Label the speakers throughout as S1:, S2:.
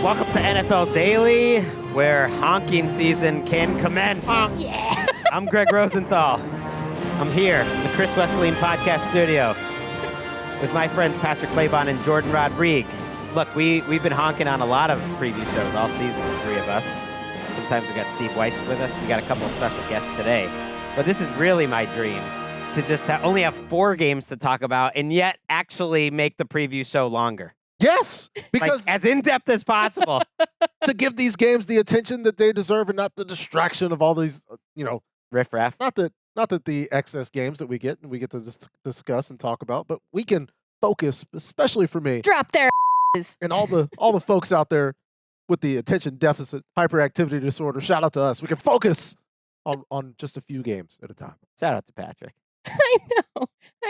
S1: Welcome to NFL Daily, where honking season can commence.
S2: Yeah.
S1: I'm Gregg Rosenthal. I'm here in the Chris Wesleyan podcast studio with my friends Patrick Claybon and Jourdan Rodrigue. Look, we've been honking on a lot of preview shows all season, the three of us. Sometimes we got Steve Weiss with us. We got a couple of special guests today. But this is really my dream, to just only have 4 games to talk about and yet actually make the preview show longer.
S3: Yes, because
S1: as in-depth as possible.
S3: to give these games the attention that they deserve and not the distraction of all these,
S1: Riff-raff.
S3: not that the excess games that we get and we get to discuss and talk about, but we can focus, especially for me.
S2: Drop their
S3: and all the folks out there with the attention deficit hyperactivity disorder. Shout out to us. We can focus on just a few games at a time.
S1: Shout out to Patrick.
S2: I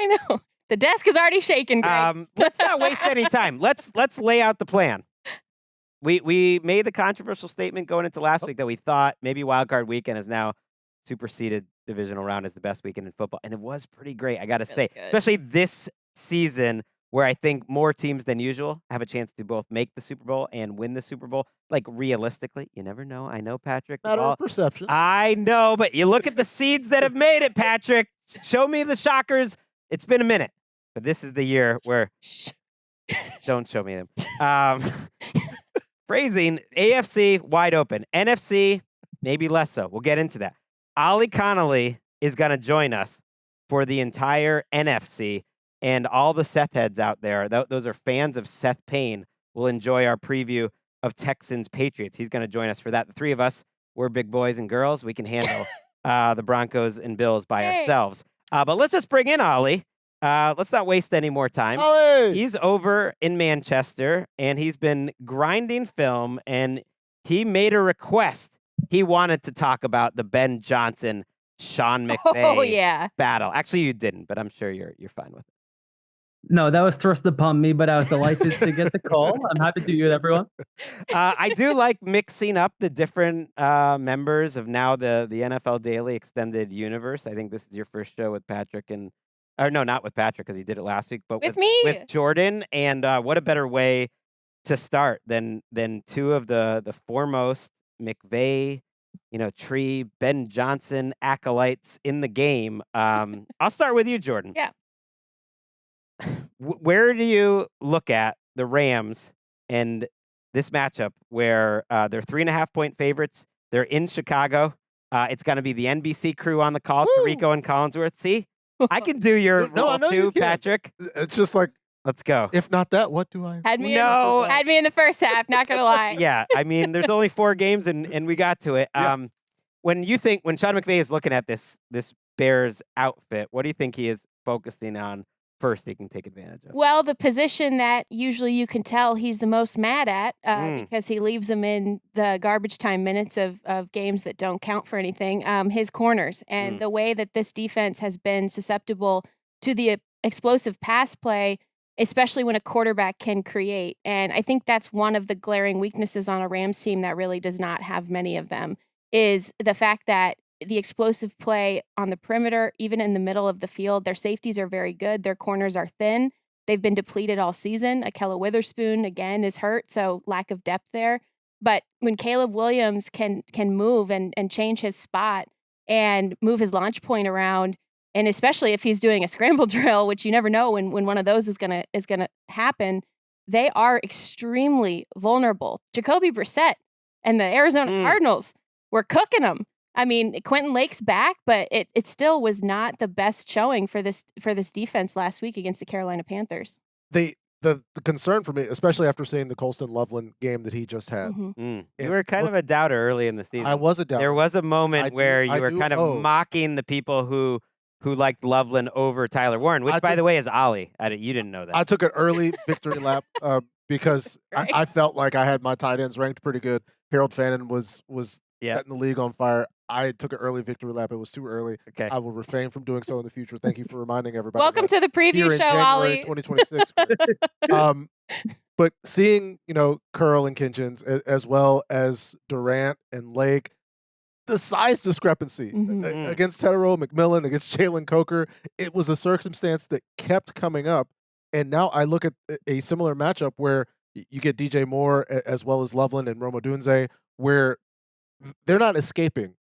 S2: know. The desk is already shaking, Greg.
S1: Let's not waste any time. Let's lay out the plan. We made the controversial statement going into last week that we thought maybe Wild Card Weekend is now superseded Divisional Round as the best weekend in football, and it was pretty great. I got to say, especially this season, where I think more teams than usual have a chance to both make the Super Bowl and win the Super Bowl. Like, realistically, you never know. I know, Patrick.
S3: Matter of perception.
S1: I know, but you look at the seeds that have made it, Patrick. Show me the shockers. It's been a minute, but this is the year where don't show me them. Phrasing, AFC, wide open. NFC, maybe less so. We'll get into that. Ollie Connolly is going to join us for the entire NFC. And all the Seth heads out there, those are fans of Seth Payne, will enjoy our preview of Texans-Patriots. He's going to join us for that. The three of us, we're big boys and girls. We can handle the Broncos and Bills by ourselves. But let's just bring in Ollie. Let's not waste any more time.
S3: Ollie!
S1: He's over in Manchester, and he's been grinding film, and he made a request. He wanted to talk about the Ben Johnson, Sean McVay battle. Actually, you didn't, but I'm sure you're fine with it.
S4: No, that was thrust upon me, but I was delighted to get the call. I'm happy to be with everyone.
S1: I do like mixing up the different members of now the NFL Daily Extended Universe. I think this is your first show with Patrick or no, not with Patrick because he did it last week, but with
S2: me,
S1: with Jourdan. And what a better way to start than two of the foremost McVay, tree Ben Johnson acolytes in the game. I'll start with you, Jourdan.
S2: Yeah.
S1: Where do you look at the Rams and this matchup where they're 3.5-point favorites? They're in Chicago. It's going to be the NBC crew on the call, Tirico and Collinsworth. See, I can do your role too, Patrick.
S3: It's just like,
S1: let's go.
S3: If not that, what do I?
S2: Had me in the first half, not going to lie.
S1: Yeah, I mean, there's only 4 games and we got to it.
S3: Yeah.
S1: When Sean McVay is looking at this Bears outfit, what do you think he is focusing on first he can take advantage of?
S2: Well, the position that usually you can tell he's the most mad at because he leaves them in the garbage time minutes of games that don't count for anything, his corners. And the way that this defense has been susceptible to the explosive pass play, especially when a quarterback can create. And I think that's one of the glaring weaknesses on a Rams team that really does not have many of them, is the fact that the explosive play on the perimeter, even in the middle of the field, their safeties are very good. Their corners are thin. They've been depleted all season. Akella Witherspoon, again, is hurt, so lack of depth there. But when Caleb Williams can move and change his spot and move his launch point around, and especially if he's doing a scramble drill, which you never know when one of those is gonna happen, they are extremely vulnerable. Jacoby Brissett and the Arizona Cardinals were cooking them. I mean, Quentin Lake's back, but it still was not the best showing for this defense last week against the Carolina Panthers.
S3: The concern for me, especially after seeing the Colston Loveland game that he just had.
S1: You were kind of a doubter early in the season.
S3: I was a doubter.
S1: There was a moment where you were kind of mocking the people who liked Loveland over Tyler Warren, which, by the way, is Ollie. You didn't know that.
S3: I took an early victory lap because I felt like I had my tight ends ranked pretty good. Harold Fannin was setting the league on fire. I took an early victory lap. It was too early.
S1: Okay.
S3: I will refrain from doing so in the future. Thank you for reminding everybody.
S2: Welcome to the preview show, Ollie.
S3: 2026. But seeing, Curl and Kinchins as well as Durant and Lake, the size discrepancy against Tetero, McMillan, against Jalen Coker, it was a circumstance that kept coming up. And now I look at a similar matchup where You get DJ Moore as well as Loveland and Rome Odunze, where they're not escaping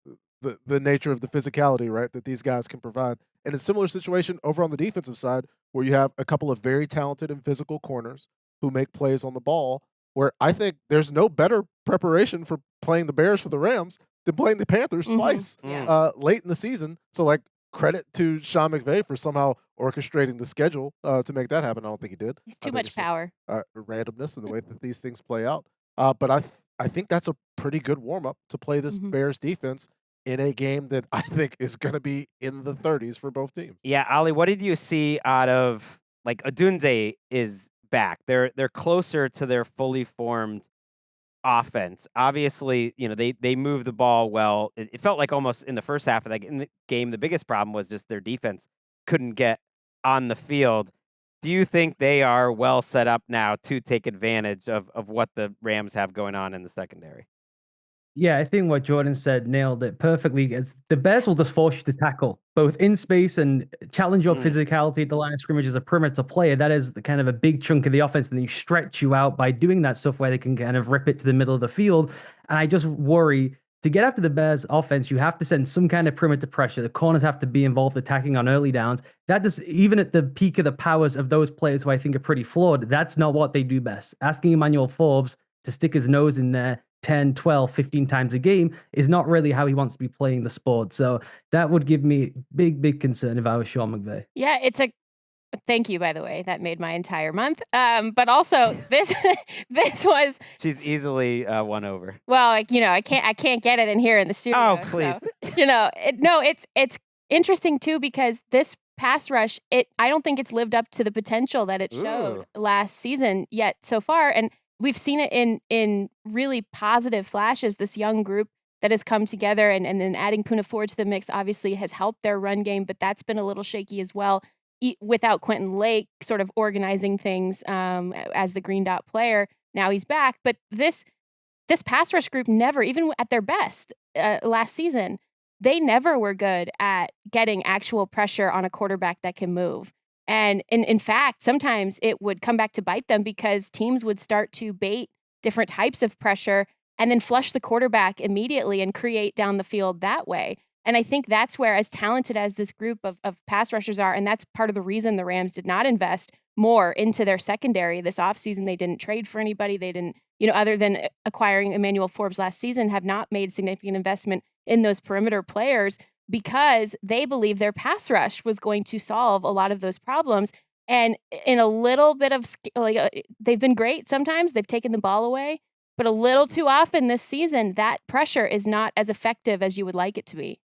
S3: the nature of the physicality, right, that these guys can provide. And a similar situation over on the defensive side, where you have a couple of very talented and physical corners who make plays on the ball, where I think there's no better preparation for playing the Bears for the Rams than playing the Panthers twice late in the season. So, like, credit to Sean McVay for somehow orchestrating the schedule to make that happen. I don't think he did.
S2: He's too much power.
S3: Randomness in the way that these things play out. But I think that's a pretty good warm-up to play this Bears defense in a game that I think is going to be in the 30s for both teams.
S1: Yeah, Ollie, what did you see out of, like, Odunze is back. They're closer to their fully formed offense. Obviously, they move the ball well. It felt like almost in the first half of that in the game, the biggest problem was just their defense couldn't get on the field. Do you think they are well set up now to take advantage of what the Rams have going on in the secondary?
S4: Yeah, I think what Jourdan said nailed it perfectly. The Bears will just force you to tackle, both in space and challenge your physicality at the line of scrimmage as a perimeter player. That is the kind of a big chunk of the offense, and then you stretch you out by doing that stuff where they can kind of rip it to the middle of the field. And I just worry, to get after the Bears offense, you have to send some kind of perimeter pressure. The corners have to be involved attacking on early downs. That just, even at the peak of the powers of those players who I think are pretty flawed, that's not what they do best. Asking Emmanuel Forbes to stick his nose in there 10, 12, 15 times a game is not really how he wants to be playing the sport. So that would give me big concern if I was Sean McVay.
S2: Yeah, thank you, by the way. That made my entire month. But also this was.
S1: She's easily won over.
S2: Well, I can't get it in here in the studio.
S1: Oh, please.
S2: So, it's interesting too, because this pass rush, I don't think it's lived up to the potential that it showed last season yet so far. And we've seen it in really positive flashes. This young group that has come together, and then adding Poona Ford to the mix obviously has helped their run game, but that's been a little shaky as well. Without Quentin Lake sort of organizing things as the green dot player, now he's back. But this pass rush group never, even at their best last season, they never were good at getting actual pressure on a quarterback that can move. And in fact, sometimes it would come back to bite them, because teams would start to bait different types of pressure and then flush the quarterback immediately and create down the field that way. And I think that's where, as talented as this group of pass rushers are, and that's part of the reason the Rams did not invest more into their secondary this offseason. They didn't trade for anybody. They didn't, other than acquiring Emmanuel Forbes last season, have not made significant investment in those perimeter players, because they believe their pass rush was going to solve a lot of those problems. And in a little bit of, they've been great sometimes. They've taken the ball away, but a little too often this season, that pressure is not as effective as you would like it to be.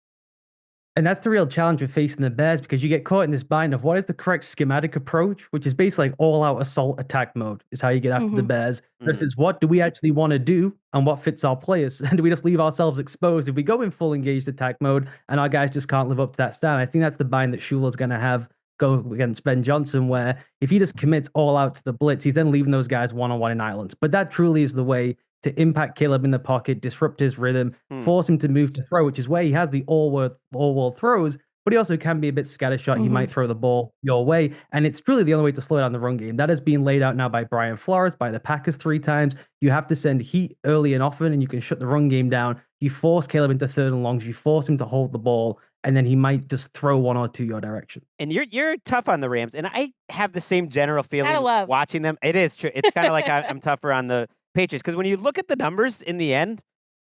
S4: And that's the real challenge with facing the Bears, because you get caught in this bind of what is the correct schematic approach, which is basically like all-out assault attack mode is how you get after the Bears, versus what do we actually want to do and what fits our players. And do we just leave ourselves exposed if we go in full engaged attack mode and our guys just can't live up to that stand? I think that's the bind that Schuler's going to have go against Ben Johnson, where if he just commits all out to the blitz, he's then leaving those guys one-on-one in islands. But that truly is the way to impact Caleb in the pocket, disrupt his rhythm, force him to move to throw, which is where he has the all-world throws, but he also can be a bit scattershot. He might throw the ball your way, and it's really the only way to slow down the run game. That has been laid out now by Brian Flores, by the Packers 3 times. You have to send heat early and often, and you can shut the run game down. You force Caleb into 3rd and longs, you force him to hold the ball, and then he might just throw 1 or 2 your direction.
S1: And you're tough on the Rams, and I have the same general feeling watching them. It is true. It's kind of like I'm tougher on the Patriots, because when you look at the numbers in the end,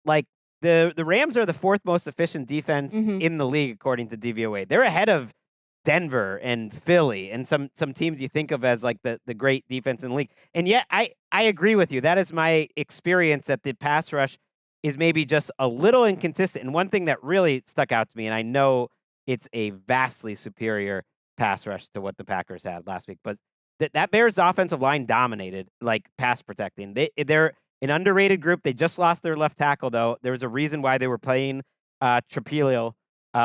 S1: like the Rams are the 4th most efficient defense in the league according to DVOA. They're ahead of Denver and Philly and some teams you think of as like the great defense in the league. And yet I agree with you. That is my experience, that the pass rush is maybe just a little inconsistent. And one thing that really stuck out to me, and I know it's a vastly superior pass rush to what the Packers had last week, but that Bears offensive line dominated, like, pass protecting. They're an underrated group. They just lost their left tackle, though. There was a reason why they were playing Trapilio,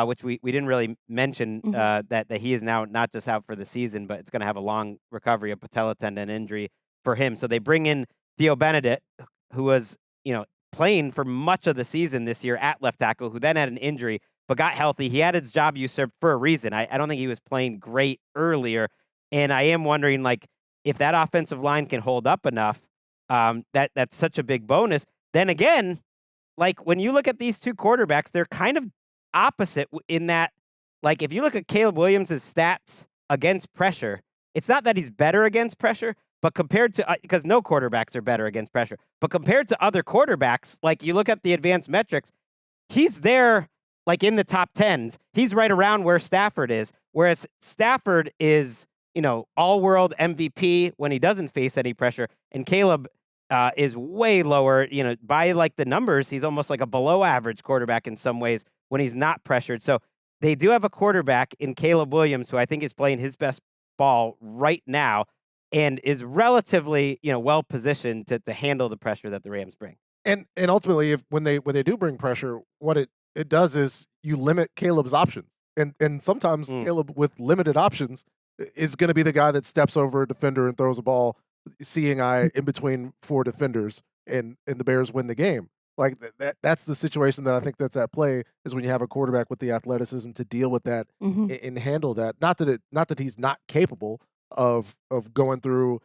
S1: which we didn't really mention, that he is now not just out for the season, but it's going to have a long recovery, a patella tendon injury for him. So they bring in Theo Benedict, who was playing for much of the season this year at left tackle, who then had an injury but got healthy. He had his job usurped for a reason. I don't think he was playing great earlier. And I am wondering, like, if that offensive line can hold up enough, That's such a big bonus. Then again, like when you look at these two quarterbacks, they're kind of opposite in that, like if you look at Caleb Williams' stats against pressure, it's not that he's better against pressure, but compared to, because no quarterbacks are better against pressure, but compared to other quarterbacks, like you look at the advanced metrics, he's there like in the top 10s. He's right around where Stafford is, whereas Stafford is, all-world MVP when he doesn't face any pressure, and Caleb is way lower, by like the numbers, he's almost like a below average quarterback in some ways when he's not pressured. So they do have a quarterback in Caleb Williams who I think is playing his best ball right now and is relatively, well positioned to handle the pressure that the Rams bring.
S3: And ultimately, when they do bring pressure, what it does is you limit Caleb's options. And sometimes Caleb with limited options is going to be the guy that steps over a defender and throws a ball seeing eye in between four defenders, and the Bears win the game. Like that's the situation that I think that's at play, is when you have a quarterback with the athleticism to deal with that and handle that. Not that he's not capable of going through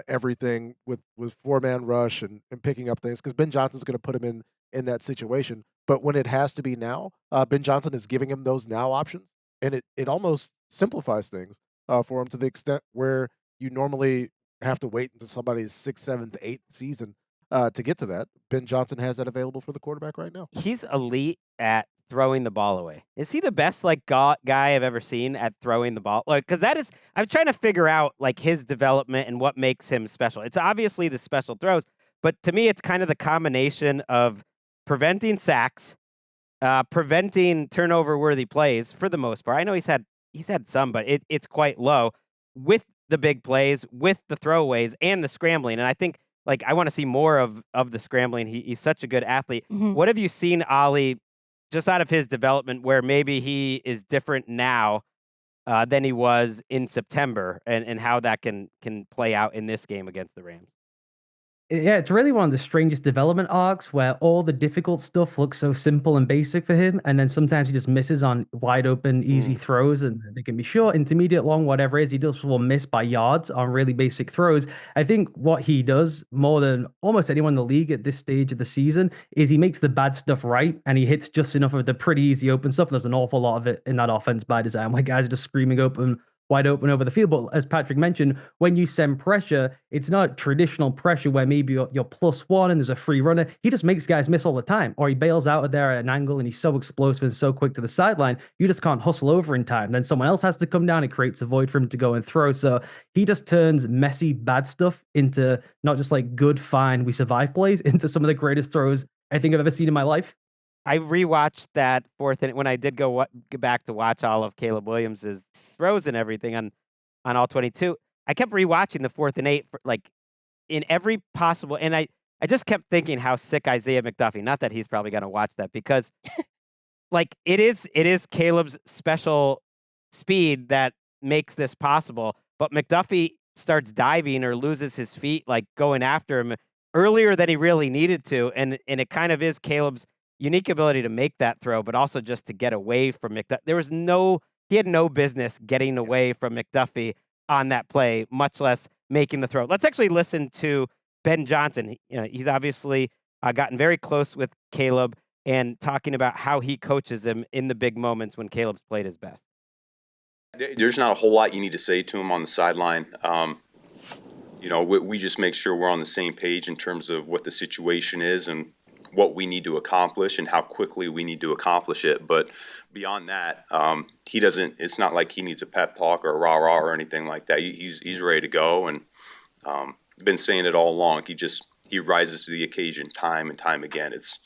S3: everything with four-man rush and picking up things, because Ben Johnson's going to put him in that situation. But when it has to be now, Ben Johnson is giving him those now options, and it almost simplifies things for him to the extent where you normally have to wait until somebody's 6th, 7th, 8th season to get to that. Ben Johnson has that available for the quarterback right now.
S1: He's elite at throwing the ball away. Is he the best guy I've ever seen at throwing the ball? Like, because I'm trying to figure out like his development and what makes him special. It's obviously the special throws, but to me, it's kind of the combination of preventing sacks, preventing turnover-worthy plays for the most part. I know he's had some, but it's quite low, with the big plays, with the throwaways, and the scrambling. And I think I want to see more of the scrambling. He's such a good athlete. What have you seen, Ollie, just out of his development, where maybe he is different now than he was in September, and how that can play out in this game against the Rams?
S4: Yeah, it's really one of the strangest development arcs where all the difficult stuff looks so simple and basic for him, and then sometimes he just misses on wide open, easy throws, and they can be short, intermediate, long, whatever it is. He just will miss by yards on really basic throws. I think what he does more than almost anyone in the league at this stage of the season is he makes the bad stuff right, and he hits just enough of the pretty easy open stuff. There's an awful lot of it in that offense by design, where guys are just screaming wide open over the field. But as Patrick mentioned, when you send pressure, it's not traditional pressure where maybe you're +1 and there's a free runner. He just makes guys miss all the time, or he bails out of there at an angle and he's so explosive and so quick to the sideline, you just can't hustle over in time. Then someone else has to come down. It creates a void for him to go and throw. So he just turns messy, bad stuff into not just like good, fine, we survive plays, into some of the greatest throws I think I've ever seen in my life.
S1: I rewatched that fourth inning when I did go back to watch all of Caleb Williams' throws and everything on all 22. I kept rewatching the 4th and 8 in every possible, and I just kept thinking how sick Isaiah McDuffie. Not that he's probably going to watch that, because it is Caleb's special speed that makes this possible. But McDuffie starts diving or loses his feet, going after him earlier than he really needed to, and it kind of is Caleb's unique ability to make that throw, but also just to get away from McDuffie. He had no business getting away from McDuffie on that play, much less making the throw. Let's actually listen to Ben Johnson. He's obviously gotten very close with Caleb and talking about how he coaches him in the big moments when Caleb's played his best.
S5: There's not a whole lot you need to say to him on the sideline. We just make sure we're on the same page in terms of what the situation is and what we need to accomplish and how quickly we need to accomplish it. But beyond that, it's not like he needs a pep talk or a rah-rah or anything like that. He's ready to go, and been saying it all along. He rises to the occasion time and time again. It's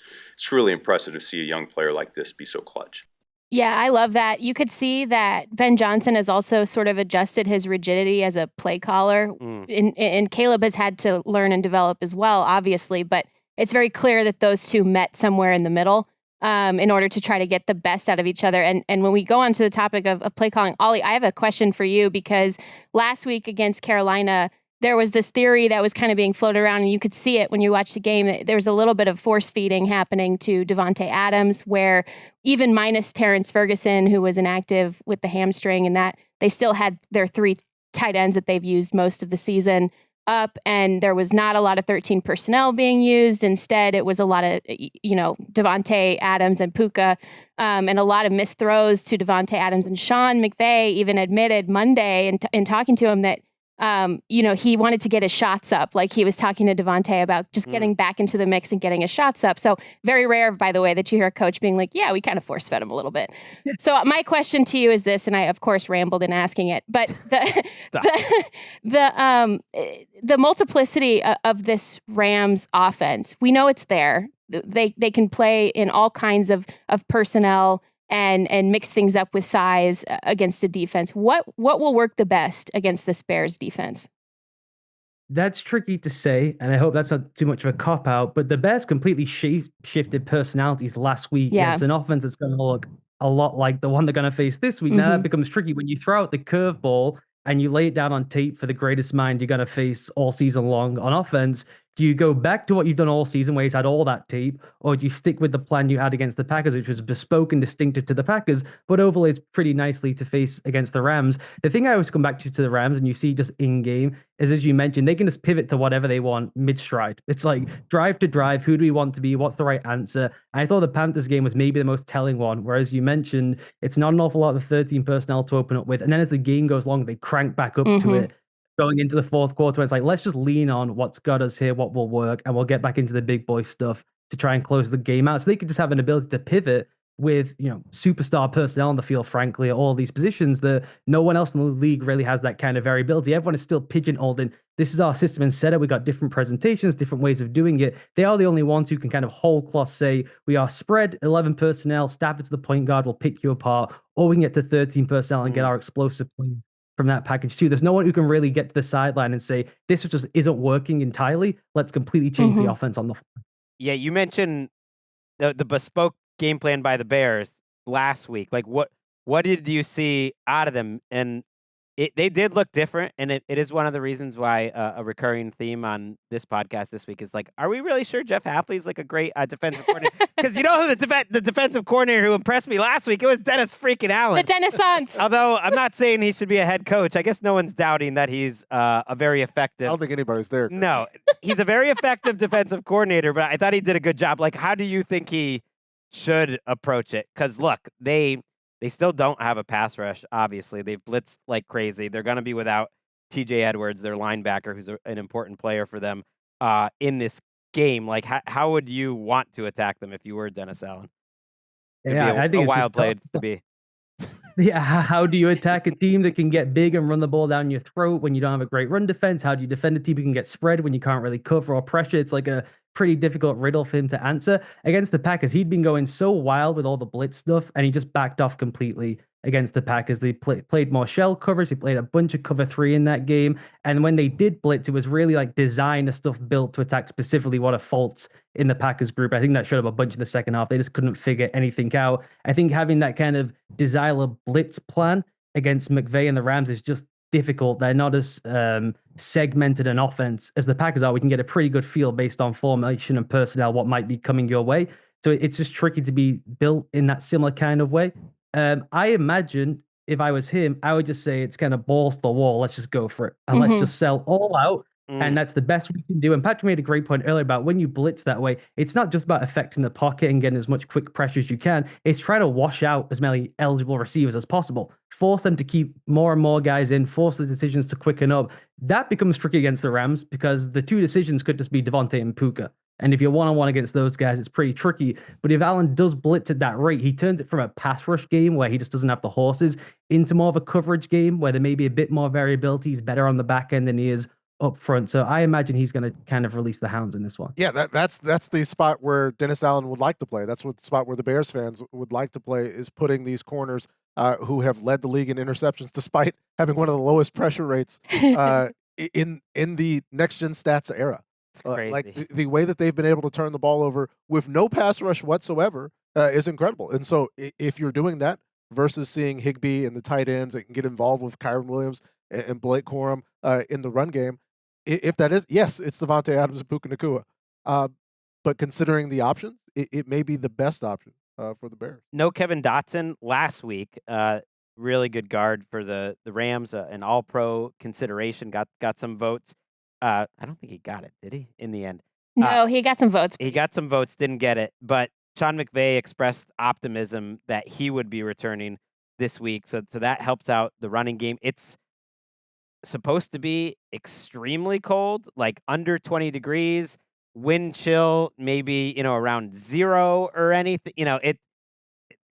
S5: really impressive to see a young player like this be so clutch.
S2: Yeah, I love that. You could see that Ben Johnson has also sort of adjusted his rigidity as a play caller, and Caleb has had to learn and develop as well, obviously, but it's very clear that those two met somewhere in the middle in order to try to get the best out of each other. And when we go on to the topic of play calling, Ollie, I have a question for you, because last week against Carolina, there was this theory that was kind of being floated around, and you could see it when you watch the game. There was a little bit of force feeding happening to Devontae Adams, where even minus Terrence Ferguson, who was inactive with the hamstring, and that they still had their 3 tight ends that they've used most of the season. up and there was not a lot of 13 personnel being used. Instead, it was a lot of, Davante Adams and Puka, and a lot of missed throws to Davante Adams. And Sean McVay even admitted Monday in talking to him that, he wanted to get his shots up. Like he was talking to Davante about just getting back into the mix and getting his shots up. So very rare, by the way, that you hear a coach being like, yeah, we kind of force fed him a little bit. So my question to you is this, and I, of course, rambled in asking it, but the multiplicity of this Rams offense, we know it's there. They can play in all kinds of personnel and mix things up with size against a defense. What will work the best against this Bears defense?
S4: That's tricky to say, and I hope that's not too much of a cop-out, but the Bears completely shifted personalities last week against an offense that's going to look a lot like the one they're going to face this week. Now that becomes tricky when you throw out the curveball and you lay it down on tape for the greatest mind you're going to face all season long on offense. Do you go back to what you've done all season where he's had all that tape, or do you stick with the plan you had against the Packers, which was bespoke and distinctive to the Packers, but overlays pretty nicely to face against the Rams? The thing I always come back to the Rams, and you see just in-game, is as you mentioned, they can just pivot to whatever they want mid-stride. It's like drive to drive, who do we want to be, what's the right answer? And I thought the Panthers game was maybe the most telling one, whereas you mentioned it's not an awful lot of 13 personnel to open up with, and then as the game goes along, they crank back up to it. Going into the fourth quarter, it's like, let's just lean on what's got us here, what will work, and we'll get back into the big boy stuff to try and close the game out. So they could just have an ability to pivot with, superstar personnel on the field, frankly, at all these positions that no one else in the league really has that kind of variability. Everyone is still pigeonholed in, this is our system and setup. We got different presentations, different ways of doing it. They are the only ones who can kind of whole cloth say, we are spread 11 personnel, staff it to the point guard, we'll pick you apart, or we can get to 13 personnel and get our explosive plays from that package too. There's no one who can really get to the sideline and say, this just isn't working entirely. Let's completely change the offense on the fly. Yeah,
S1: you mentioned the bespoke game plan by the Bears last week. Like what did you see out of them? And they did look different, and it is one of the reasons why a recurring theme on this podcast this week is like, are we really sure Jeff Hafley's like a great defensive coordinator? Because who the defensive coordinator who impressed me last week? It was Dennis freaking Allen.
S2: The Dennis-sons.
S1: Although I'm not saying he should be a head coach. I guess no one's doubting that he's a very effective.
S3: I don't think anybody's there. Chris.
S1: No, he's a very effective defensive coordinator, but I thought he did a good job. Like, how do you think he should approach it? Because look, they still don't have a pass rush, obviously. They've blitzed like crazy. They're going to be without TJ Edwards, their linebacker, who's an important player for them in this game. Like, how would you want to attack them if you were Dennis Allen?
S4: I think it's
S1: wild play to be.
S4: Yeah, how do you attack a team that can get big and run the ball down your throat when you don't have a great run defense? How do you defend a team who can get spread when you can't really cover or pressure? It's like a pretty difficult riddle for him to answer. Against the Packers, he'd been going so wild with all the blitz stuff, and he just backed off completely against the Packers. They played more shell coverage. They played a bunch of cover 3 in that game. And when they did blitz, it was really like designer stuff built to attack specifically what are faults in the Packers group. I think that showed up a bunch in the second half. They just couldn't figure anything out. I think having that kind of designer blitz plan against McVay and the Rams is just difficult. They're not as segmented an offense as the Packers are. We can get a pretty good feel based on formation and personnel what might be coming your way. So it's just tricky to be built in that similar kind of way. I imagine if I was him, I would just say it's kind of balls to the wall. Let's just go for it. And let's just sell all out. And that's the best we can do. And Patrick made a great point earlier about when you blitz that way, it's not just about affecting the pocket and getting as much quick pressure as you can. It's trying to wash out as many eligible receivers as possible. Force them to keep more and more guys in, force the decisions to quicken up. That becomes tricky against the Rams because the two decisions could just be Davante and Puka. And if you're one-on-one against those guys, it's pretty tricky. But if Allen does blitz at that rate, he turns it from a pass rush game where he just doesn't have the horses into more of a coverage game where there may be a bit more variability. He's better on the back end than he is up front. So I imagine he's going to kind of release the hounds in this one.
S3: Yeah, that's the spot where Dennis Allen would like to play. That's what the spot where the Bears fans would like to play, is putting these corners who have led the league in interceptions despite having one of the lowest pressure rates in the next-gen stats era. Like the way that they've been able to turn the ball over with no pass rush whatsoever is incredible. And so if you're doing that versus seeing Higbee and the tight ends that can get involved with Kyron Williams and Blake Corum in the run game, if that is, yes, it's Davante Adams and Puka Nacua. But considering the options, it may be the best option for the Bears.
S1: No Kevin Dotson last week. Really good guard for the Rams, an all-pro consideration, got some votes. I don't think he got it, did he? In the end,
S2: No, he got some votes.
S1: he got some votes, didn't get it. But Sean McVay expressed optimism that he would be returning this week, so that helps out the running game. It's supposed to be extremely cold, like under 20 degrees, wind chill, maybe, around 0 or anything, it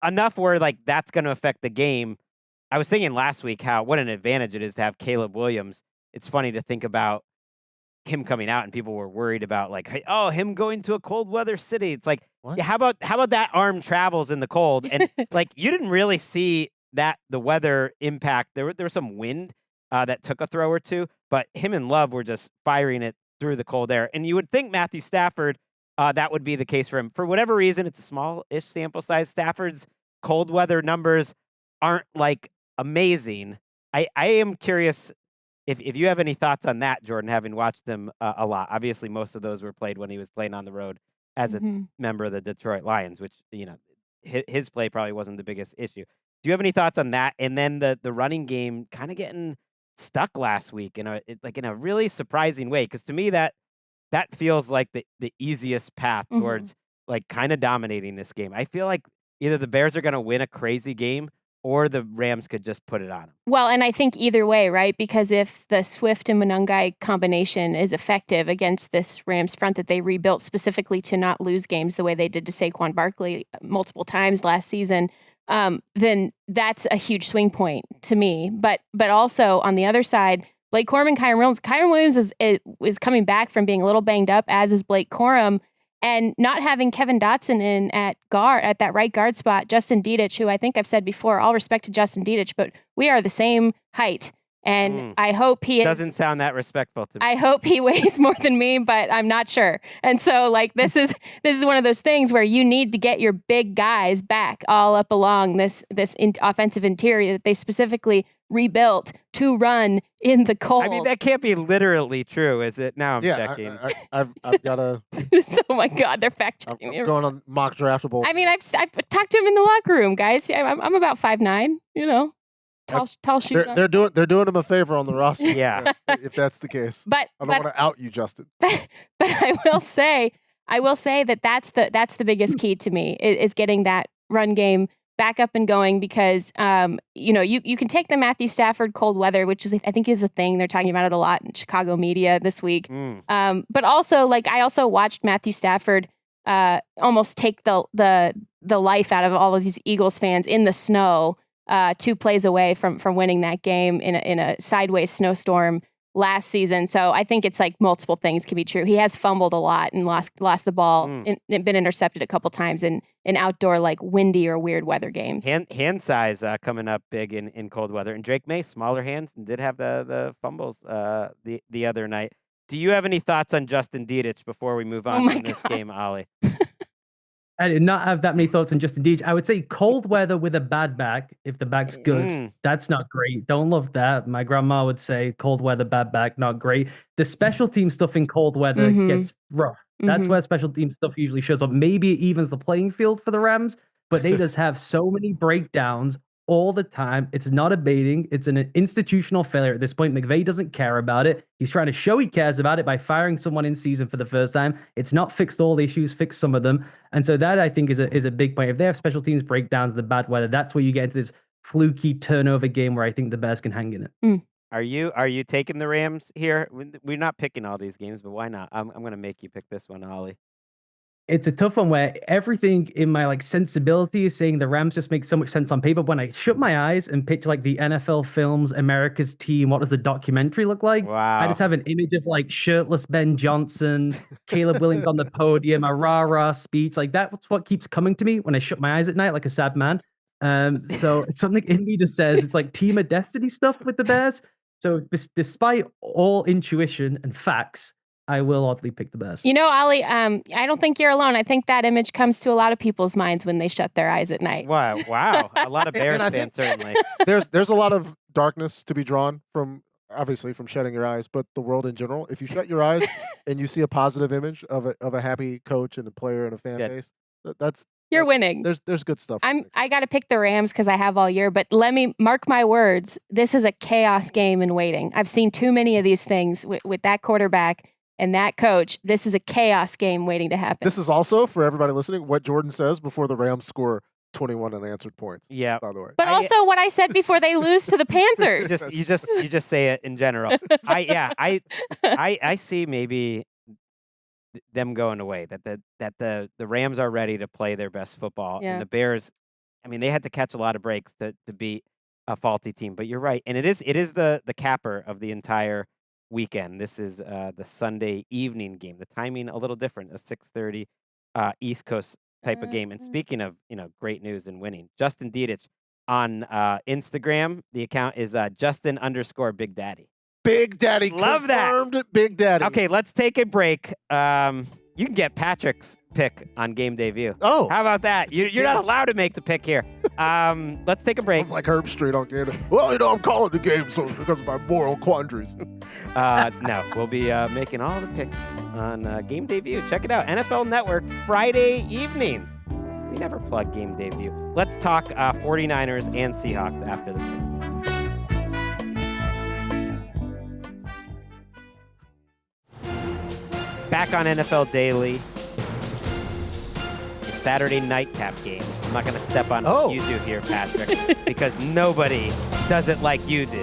S1: enough where like that's going to affect the game. I was thinking last week what an advantage it is to have Caleb Williams. It's funny to think about him coming out and people were worried about like, hey, oh, him going to a cold weather city. It's like, yeah, how about that arm travels in the cold? And like, you didn't really see the weather impact. There was some wind that took a throw or two, but him and Love were just firing it through the cold air. And you would think Matthew Stafford, that would be the case for him. For whatever reason, it's a small-ish sample size. Stafford's cold weather numbers aren't like amazing. I am curious if you have any thoughts on that, Jourdan, having watched him a lot. Obviously, most of those were played when he was playing on the road as a member of the Detroit Lions, which, his play probably wasn't the biggest issue. Do you have any thoughts on that? And then the running game kind of getting stuck last week in a really surprising way, because to me that feels like the easiest path towards like kind of dominating this game. I feel like either the Bears are going to win a crazy game or the Rams could just put it on them.
S2: Well, and I think either way, right? Because if the Swift and Monangai combination is effective against this Rams front that they rebuilt specifically to not lose games the way they did to Saquon Barkley multiple times last season, then that's a huge swing point to me. But also on the other side, Blake Corum and Kyren Williams. Kyren Williams is coming back from being a little banged up, as is Blake Corum. And not having Kevin Dotson in at that right guard spot, Justin Dedich, who I think I've said before, all respect to Justin Dedich, but we are the same height. And I hope he
S1: doesn't sound that respectful to me.
S2: I hope he weighs more than me, but I'm not sure. And so like this is one of those things where you need to get your big guys back all up along this offensive interior that they specifically rebuilt to run in the cold.
S1: I mean, that can't be literally true, is it? Now I'm checking.
S3: I've got to.
S2: Oh my God, they're fact checking me.
S3: Going on mock draftable.
S2: I mean, I've talked to him in the locker room, guys. I'm about 5'9", tall shooter.
S3: They're doing him a favor on the roster.
S1: Yeah,
S3: if that's the case.
S2: But
S3: I don't want to out you, Justin.
S2: But I will say that that's the biggest key to me is getting that run game back up and going, because you can take the Matthew Stafford cold weather, which I think is a thing. They're talking about it a lot in Chicago media this week. But also, like, I also watched Matthew Stafford almost take the life out of all of these Eagles fans in the snow, 2 plays away from winning that game in a sideways snowstorm last season. So I think it's like multiple things can be true. He has fumbled a lot and lost the ball and been intercepted a couple times in outdoor, like windy or weird weather games.
S1: Hand size coming up big in cold weather. And Drake Maye, smaller hands, and did have the fumbles the other night. Do you have any thoughts on Justin Dedich before we move on from this game, Ollie?
S4: I did not have that many thoughts on Justin Dedich. I would say cold weather with a bad back. If the back's good, that's not great. Don't love that. My grandma would say cold weather, bad back, not great. The special team stuff in cold weather gets rough. That's where special team stuff usually shows up. Maybe it evens the playing field for the Rams, but they just have so many breakdowns all the time. It's not abating. It's an institutional failure at this point. McVay doesn't care about it. He's trying to show he cares about it by firing someone in season for the first time. It's not fixed all the issues, fixed some of them. And so that, I think, is a big point. If they have special teams breakdowns, the bad weather, that's where you get into this fluky turnover game where I think the Bears can hang in it.
S1: Are you taking the Rams here? We're not picking all these games, but why not? I'm going to make you pick this one, Ollie.
S4: It's a tough one where everything in my sensibility is saying the Rams just make so much sense on paper. But when I shut my eyes and picture the NFL films, America's Team, what does the documentary look like?
S1: Wow.
S4: I just have an image of shirtless Ben Johnson, Caleb Williams on the podium, a rah-rah speech. That's what keeps coming to me when I shut my eyes at night like a sad man. So something in me just says it's like Team of Destiny stuff with the Bears. So despite all intuition and facts, I will oddly pick the Bears.
S2: Ollie, I don't think you're alone. I think that image comes to a lot of people's minds when they shut their eyes at night.
S1: Wow. A lot of Bears fans, certainly.
S3: There's a lot of darkness to be drawn from, obviously, from shutting your eyes, but the world in general. If you shut your eyes and you see a positive image of a happy coach and a player and a fan base, that's
S2: You're winning.
S3: There's good stuff.
S2: I got to pick the Rams because I have all year, but let me mark my words. This is a chaos game in waiting. I've seen too many of these things with that quarterback and that coach. This is a chaos game waiting to happen.
S3: This is also, for everybody listening, what Jourdan says before the Rams score 21 unanswered points.
S1: Yeah.
S3: By the way.
S2: But also what I said before they lose to the Panthers.
S1: You just say it in general. I see maybe them going away, that the Rams are ready to play their best football.
S2: Yeah.
S1: And the Bears, I mean, they had to catch a lot of breaks to beat a faulty team. But you're right. And it is the capper of the entire weekend. This is the Sunday evening game. The timing a little different, a 6:30 East Coast type of game. And speaking of, great news and winning, Justin Dietich on Instagram, the account is Justin_Big Daddy.
S3: Big Daddy.
S1: Love
S3: confirmed
S1: that.
S3: Big Daddy.
S1: Okay, let's take a break. You can get Patrick's pick on Game Day View.
S3: Oh.
S1: How about that? You're not allowed to make the pick here. Let's take a break.
S3: I'm like Herb Street on Canada. Well, I'm calling the game because of my moral quandaries.
S1: No, we'll be making all the picks on Game Day View. Check it out. NFL Network, Friday evenings. We never plug Game Day View. Let's talk 49ers and Seahawks after the break. Back on NFL Daily, the Saturday nightcap game. I'm not going to step on what you do here, Patrick, because nobody does it like you do.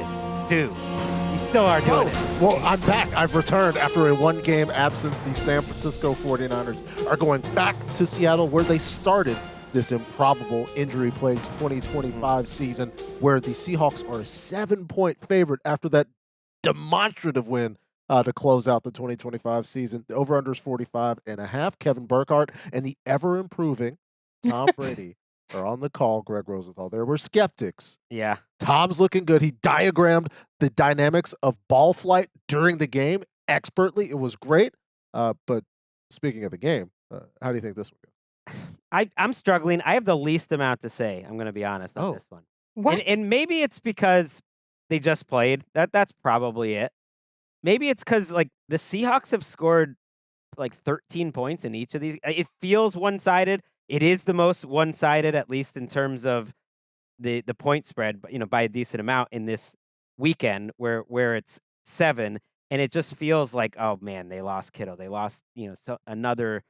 S1: You still are doing it.
S3: Well, I'm back. I've returned after a one-game absence. The San Francisco 49ers are going back to Seattle, where they started this improbable injury-plagued 2025 season, where the Seahawks are a 7-point favorite after that demonstrative win to close out the 2025 season. The over-under is 45.5. Kevin Burkhardt and the ever-improving Tom Brady are on the call. Gregg Rosenthal. There were skeptics.
S1: Yeah.
S3: Tom's looking good. He diagrammed the dynamics of ball flight during the game expertly. It was great. But speaking of the game, how do you think this will go?
S1: I'm struggling. I have the least amount to say. I'm going to be honest on this one.
S2: What?
S1: And maybe it's because they just played. That's probably it. Maybe it's because the Seahawks have scored 13 points in each of these. It feels one-sided. It is the most one-sided, at least in terms of the point spread, by a decent amount in this weekend where it's 7, and it just feels like, oh man, they lost Kittle. They lost, another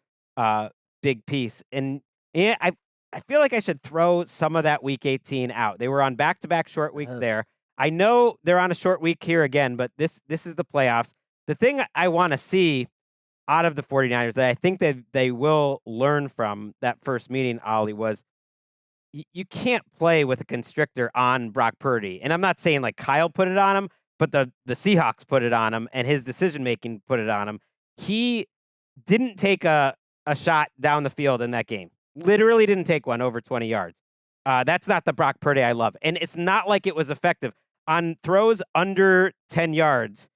S1: big piece. And yeah, I feel like I should throw some of that week 18 out. They were on back-to-back short weeks there. I know they're on a short week here again, but this is the playoffs. The thing I want to see out of the 49ers that I think that they will learn from that first meeting, Ollie, was you can't play with a constrictor on Brock Purdy. And I'm not saying Kyle put it on him, but the Seahawks put it on him, and his decision-making put it on him. He didn't take a shot down the field in that game. Literally didn't take one over 20 yards. That's not the Brock Purdy I love. And it's not like it was effective. On throws under 10 yards,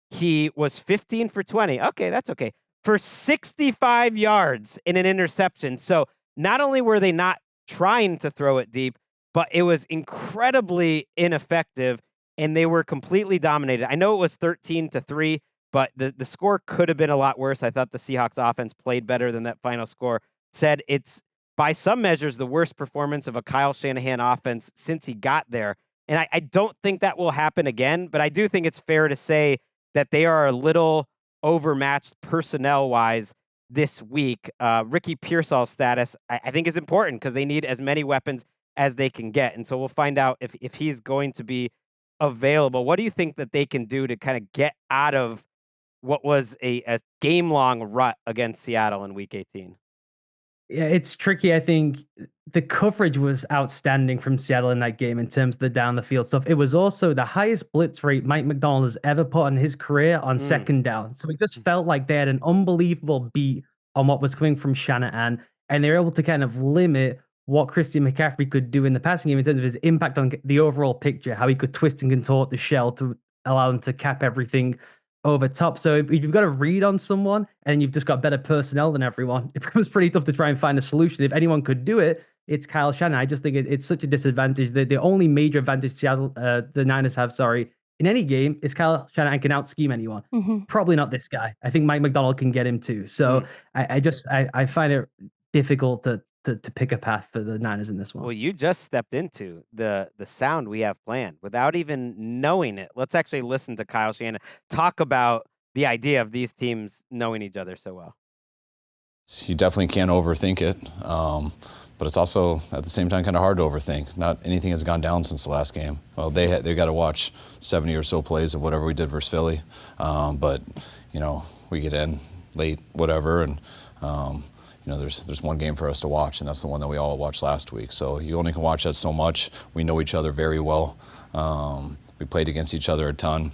S1: he was 15 for 20. Okay, that's okay. For 65 yards in an interception. So not only were they not trying to throw it deep, but it was incredibly ineffective, and they were completely dominated. I know it was 13-3, but the score could have been a lot worse. I thought the Seahawks offense played better than that final score said. It's, by some measures, the worst performance of a Kyle Shanahan offense since he got there. And I don't think that will happen again, but I do think it's fair to say that they are a little overmatched personnel-wise this week. Ricky Pearsall's status, I think, is important because they need as many weapons as they can get. And so we'll find out if he's going to be available. What do you think that they can do to kind of get out of what was a game-long rut against Seattle in Week 18?
S4: Yeah, it's tricky. I think the coverage was outstanding from Seattle in that game in terms of the down the field stuff. It was also the highest blitz rate Mike McDonald has ever put in his career on second down. So it just felt like they had an unbelievable beat on what was coming from Shanahan, and they were able to kind of limit what Christian McCaffrey could do in the passing game in terms of his impact on the overall picture, how he could twist and contort the shell to allow him to cap everything over top. So if you've got a read on someone and you've just got better personnel than everyone, it becomes pretty tough to try and find a solution. If anyone could do it, it's Kyle Shanahan. I just think it's such a disadvantage. The only major advantage Seattle, the Niners have, in any game is Kyle Shanahan can out-scheme anyone. Probably not this guy. I think Mike McDonald can get him too. So I find it difficult to to pick a path for the Niners in this one.
S1: Well, you just stepped into the sound we have planned without even knowing it. Let's actually listen to Kyle Shanahan talk about the idea of these teams knowing each other so well.
S6: You definitely can't overthink it, but it's also at the same time kind of hard to overthink. Not anything has gone down since the last game. Well, they got to watch 70 or so plays of whatever we did versus Philly, but we get in late, whatever, and there's one game for us to watch, and that's the one that we all watched last week. So you only can watch that so much. We know each other very well. We played against each other a ton.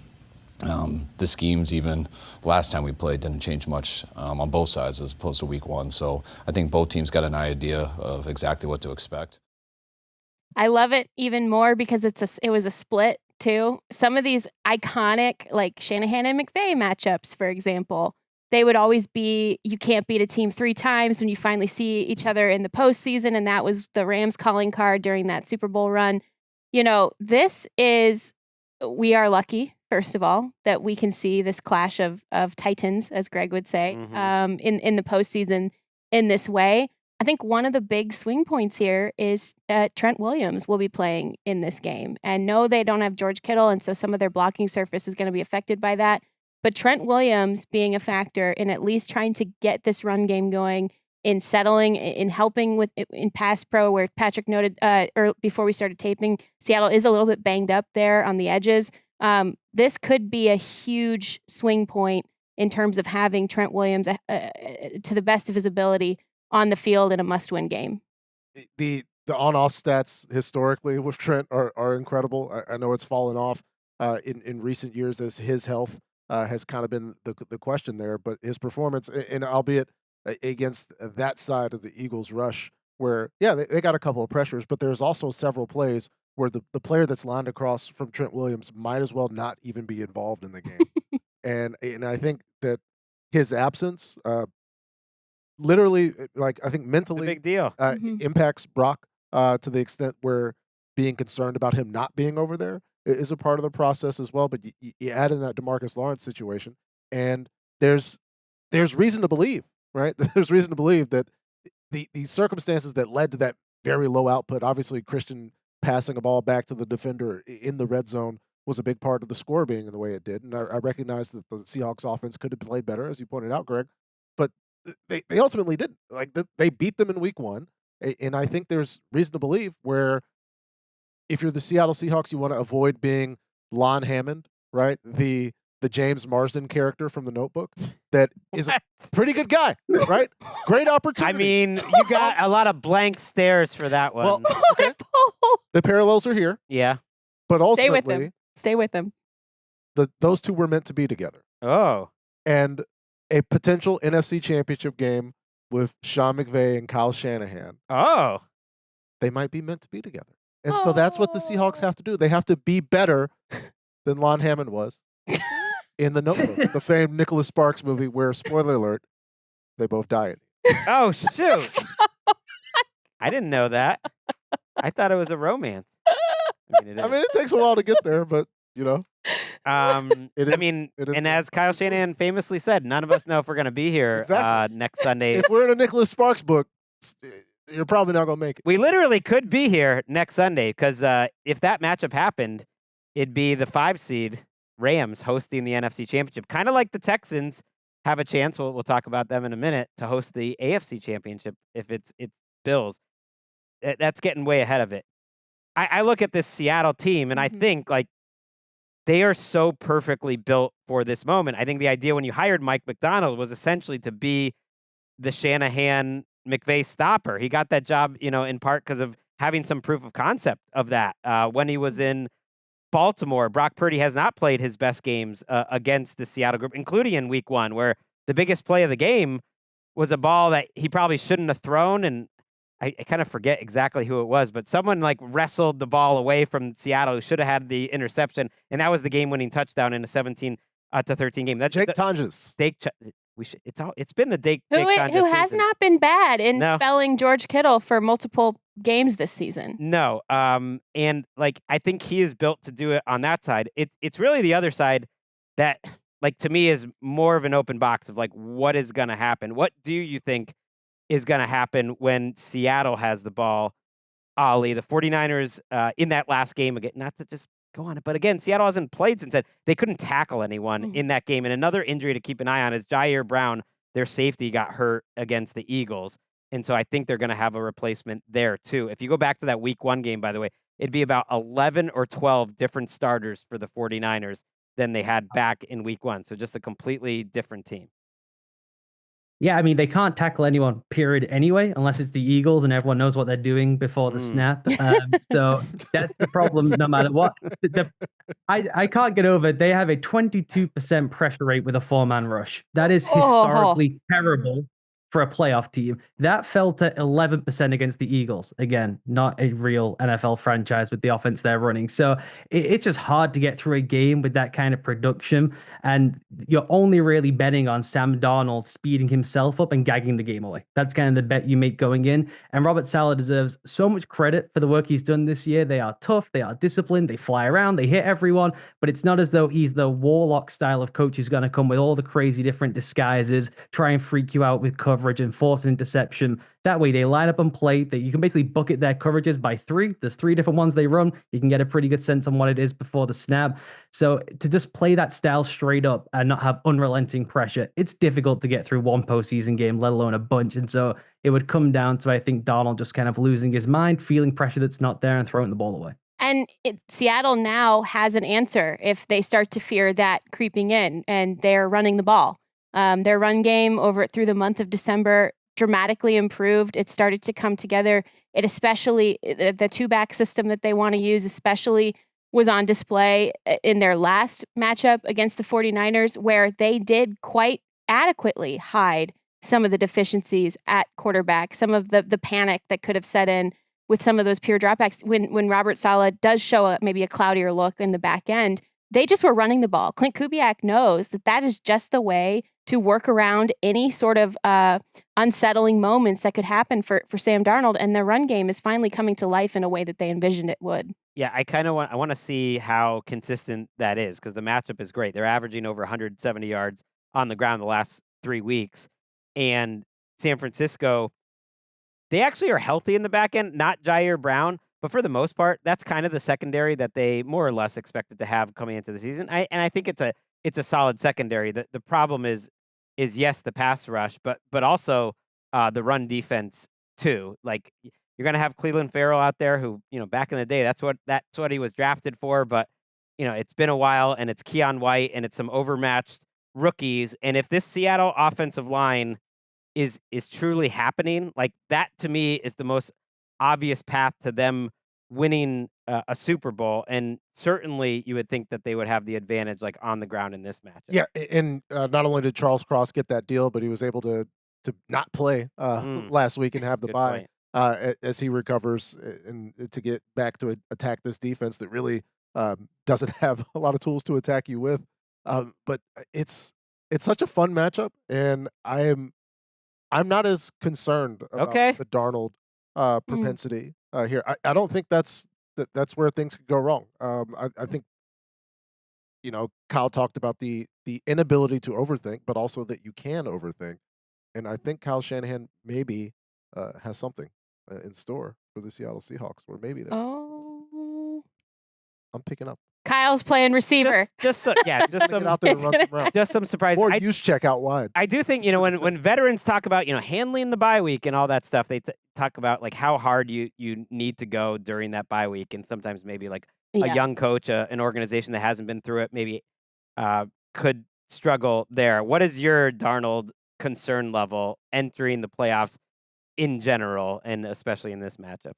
S6: The schemes, even last time we played, didn't change much on both sides as opposed to week one. So I think both teams got an idea of exactly what to expect.
S2: I love it even more because it was a split too. Some of these iconic, like Shanahan and McVay matchups, for example, they would always be, you can't beat a team 3 times when you finally see each other in the postseason, and that was the Rams calling card during that Super Bowl run. This is, we are lucky, first of all, that we can see this clash of titans, as Gregg would say, in the postseason in this way. I think one of the big swing points here is Trent Williams will be playing in this game. And no, they don't have George Kittle, and so some of their blocking surface is going to be affected by that. But Trent Williams being a factor in at least trying to get this run game going, in settling, in helping in pass pro, where Patrick noted before we started taping, Seattle is a little bit banged up there on the edges. This could be a huge swing point in terms of having Trent Williams to the best of his ability on the field in a must-win game.
S3: The on-off stats historically with Trent are incredible. I know it's fallen off in recent years as his health has kind of been the question there, but his performance, and albeit against that side of the Eagles rush, where they got a couple of pressures, but there's also several plays where the player that's lined across from Trent Williams might as well not even be involved in the game. and I think that his absence literally, I think mentally,
S1: a big deal.
S3: Impacts Brock to the extent where being concerned about him not being over there is a part of the process as well. But you add in that DeMarcus Lawrence situation, and there's reason to believe, right? There's reason to believe that the circumstances that led to that very low output, obviously Christian passing a ball back to the defender in the red zone was a big part of the score being in the way it did. And I recognize that the Seahawks offense could have played better, as you pointed out, Gregg, but they ultimately didn't. They beat them in week one. And I think there's reason to believe where if you're the Seattle Seahawks, you want to avoid being Lon Hammond, right? The James Marsden character from The Notebook that is a pretty good guy, right? Great opportunity.
S1: I mean, you got a lot of blank stares for that one.
S3: Well, okay. The parallels are here.
S1: Yeah.
S3: But ultimately,
S2: Stay with them.
S3: Those two were meant to be together.
S1: Oh.
S3: And a potential NFC Championship game with Sean McVay and Kyle Shanahan.
S1: Oh.
S3: They might be meant to be together. And so that's what the Seahawks have to do. They have to be better than Lon Hammond was in The Notebook, the famed Nicholas Sparks movie where, spoiler alert, they both die.
S1: Oh, shoot. I didn't know that. I thought it was a romance. I mean,
S3: it takes a while to get there, but,
S1: and as Kyle Shanahan famously said, none of us know if we're going to be here next Sunday.
S3: If we're in a Nicholas Sparks book, you're probably not going to make it.
S1: We literally could be here next Sunday because if that matchup happened, it'd be the 5 seed Rams hosting the NFC Championship. Kind of like the Texans have a chance, we'll talk about them in a minute, to host the AFC Championship if it's Bills. That's getting way ahead of it. I look at this Seattle team, and I think, they are so perfectly built for this moment. I think the idea when you hired Mike McDonald was essentially to be the Shanahan McVay stopper. He got that job, in part because of having some proof of concept of that. When he was in Baltimore, Brock Purdy has not played his best games against the Seattle group, including in week 1, where the biggest play of the game was a ball that he probably shouldn't have thrown. And I kind of forget exactly who it was, but someone wrestled the ball away from Seattle who should have had the interception. And that was the game-winning touchdown in a 17-13 game. That's
S3: Jake Tonjes.
S1: It's been the Jake
S2: who has
S1: season.
S2: not been bad in spelling George Kittle for multiple games this season.
S1: No. And I think he is built to do it on that side. It's really the other side that to me is more of an open box of what is going to happen. What do you think is going to happen when Seattle has the ball. Ollie, the 49ers in that last game, again, not to just go on it, but again, Seattle hasn't played since then. They couldn't tackle anyone in that game. And another injury to keep an eye on is Jair Brown, their safety, got hurt against the Eagles. And so I think they're going to have a replacement there too. If you go back to that week 1 game, by the way, it'd be about 11 or 12 different starters for the 49ers than they had back in week 1. So just a completely different team.
S4: Yeah, I mean, they can't tackle anyone, period, anyway, unless it's the Eagles and everyone knows what they're doing before the snap. So that's the problem no matter what. I can't get over, they have a 22% pressure rate with a 4-man rush. That is historically terrible for a playoff team. That fell to 11% against the Eagles. Again, not a real NFL franchise with the offense they're running. So it's just hard to get through a game with that kind of production. And you're only really betting on Sam Darnold speeding himself up and gagging the game away. That's kind of the bet you make going in. And Robert Saleh deserves so much credit for the work he's done this year. They are tough. They are disciplined. They fly around. They hit everyone. But it's not as though he's the warlock style of coach who's going to come with all the crazy different disguises, try and freak you out with coverage and force an interception. That way they line up and play. That you can basically bucket their coverages by 3. There's 3 different ones they run. You can get a pretty good sense on what it is before the snap. So to just play that style straight up and not have unrelenting pressure, it's difficult to get through one postseason game, let alone a bunch. And so it would come down to, I think, Darnold just kind of losing his mind, feeling pressure that's not there and throwing the ball away.
S2: And Seattle now has an answer if they start to fear that creeping in, and they're running the ball. Their run game through the month of December dramatically improved. It started to come together. It especially, the 2-back system that they want to use especially was on display in their last matchup against the 49ers, where they did quite adequately hide some of the deficiencies at quarterback, some of the panic that could have set in with some of those pure dropbacks. When Robert Saleh does show maybe a cloudier look in the back end, they just were running the ball. Clint Kubiak knows that is just the way to work around any sort of unsettling moments that could happen for Sam Darnold. And their run game is finally coming to life in a way that they envisioned it would.
S1: Yeah, I want to see how consistent that is, because the matchup is great. They're averaging over 170 yards on the ground the last 3 weeks. And San Francisco, they actually are healthy in the back end, not Jair Brown, but for the most part, that's kind of the secondary that they more or less expected to have coming into the season. I think it's a solid secondary. The problem is yes, the pass rush, but also the run defense too. Like, you're going to have Cleveland Farrell out there who, back in the day, that's what he was drafted for. But, it's been a while, and it's Keon White, and it's some overmatched rookies. And if this Seattle offensive line is truly happening, like, that to me is the most obvious path to them winning a Super Bowl. And certainly you would think that they would have the advantage, like, on the ground in this matchup.
S3: Yeah, and not only did Charles Cross get that deal, but he was able to not play last week and have the bye as he recovers and to get back to attack this defense that really doesn't have a lot of tools to attack you with. But it's such a fun matchup, and I'm not as concerned about the Darnold propensity here. I don't think that's where things could go wrong. I think, Kyle talked about the inability to overthink, but also that you can overthink. And I think Kyle Shanahan maybe has something in store for the Seattle Seahawks, or maybe there's.
S2: Oh.
S3: I'm picking up.
S2: Kyle's playing receiver.
S1: Just some
S3: out there and run some routes.
S1: Just some surprise.
S3: Or use check out wide.
S1: I do think, when veterans talk about, handling the bye week and all that stuff, they talk about, like, how hard you need to go during that bye week. And sometimes maybe, like, a young coach, an organization that hasn't been through it, maybe could struggle there. What is your Darnold concern level entering the playoffs in general, and especially in this matchup?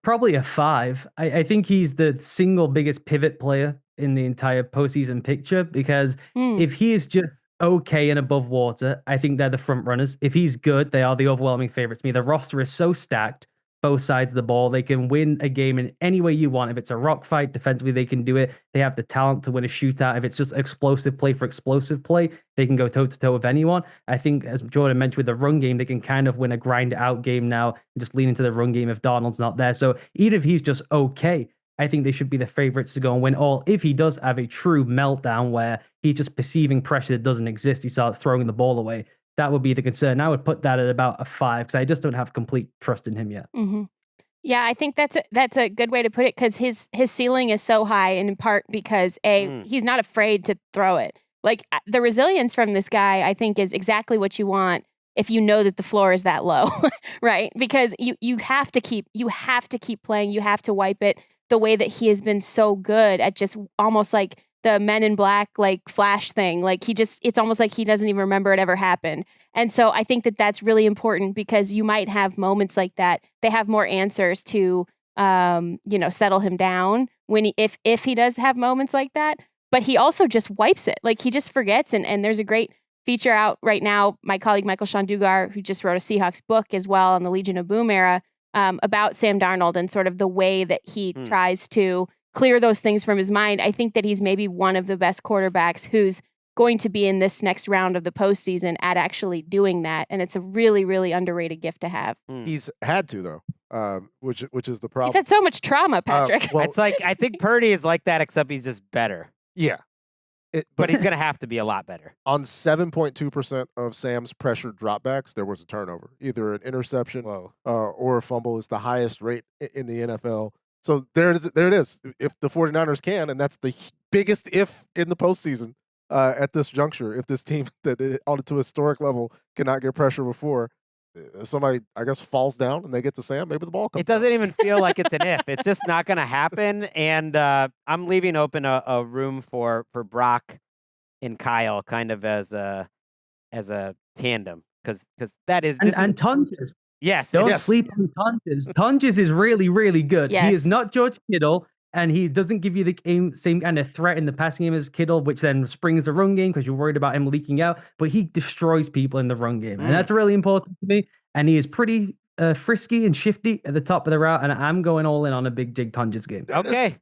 S4: Probably a 5. I think he's the single biggest pivot player in the entire postseason picture, because if he is just okay and above water, I think they're the front runners. If he's good, they are the overwhelming favorites to me. The roster is so stacked, both sides of the ball. They can win a game in any way you want. If it's a rock fight, defensively, they can do it. They have the talent to win a shootout. If it's just explosive play for explosive play, they can go toe-to-toe with anyone. I think, as Jourdan mentioned, with the run game, they can kind of win a grind-out game now and just lean into the run game if Darnold's not there. So even if he's just okay, I think they should be the favorites to go and win all. If he does have a true meltdown where he's just perceiving pressure that doesn't exist, he starts throwing the ball away, That would be the concern. I would put that at about a 5 because I just don't have complete trust in him yet.
S2: Mm-hmm. Yeah, I think that's a good way to put it because his ceiling is so high, and in part because he's not afraid to throw it. Like the resilience from this guy, I think, is exactly what you want if you know that the floor is that low, right? Because you have to keep playing. You have to wipe it the way that he has been so good at just almost like the Men in Black like flash thing. Like it's almost like he doesn't even remember it ever happened. And so I think that that's really important because you might have moments like that. They have more answers to, settle him down when if he does have moments like that. But he also just wipes it. Like he just forgets. And there's a great feature out right now. My colleague Michael Sean Dugar, who just wrote a Seahawks book as well on the Legion of Boom era, about Sam Darnold and sort of the way that he tries to clear those things from his mind. I think that he's maybe one of the best quarterbacks who's going to be in this next round of the postseason at actually doing that. And it's a really, really underrated gift to have.
S3: He's had to, though, which is the problem.
S2: He's had so much trauma, Patrick.
S1: It's like, I think Purdy is like that, except he's just better.
S3: Yeah.
S1: But he's going to have to be a lot better.
S3: On 7.2% of Sam's pressure dropbacks, there was a turnover, either an interception or a fumble. Is the highest rate in the NFL. So there it is. If the 49ers can, and that's the biggest if in the postseason at this juncture, if this team that on to a historic level cannot get pressure before, somebody, I guess, falls down and they get to Sam, maybe the ball comes.
S1: It doesn't even feel like it's an if. It's just not going to happen. And I'm leaving open a room for Brock and Kyle kind of as a tandem because that is
S4: and Tonjes.
S1: Yes.
S4: Don't sleep on Tonjes. Tonjes is really, really good.
S2: Yes.
S4: He is not George Kittle, and he doesn't give you the same kind of threat in the passing game as Kittle, which then springs the run game because you're worried about him leaking out. But he destroys people in the run game, and that's really important to me. And he is pretty frisky and shifty at the top of the route, and I'm going all in on a big Jake Tonjes game.
S1: Okay.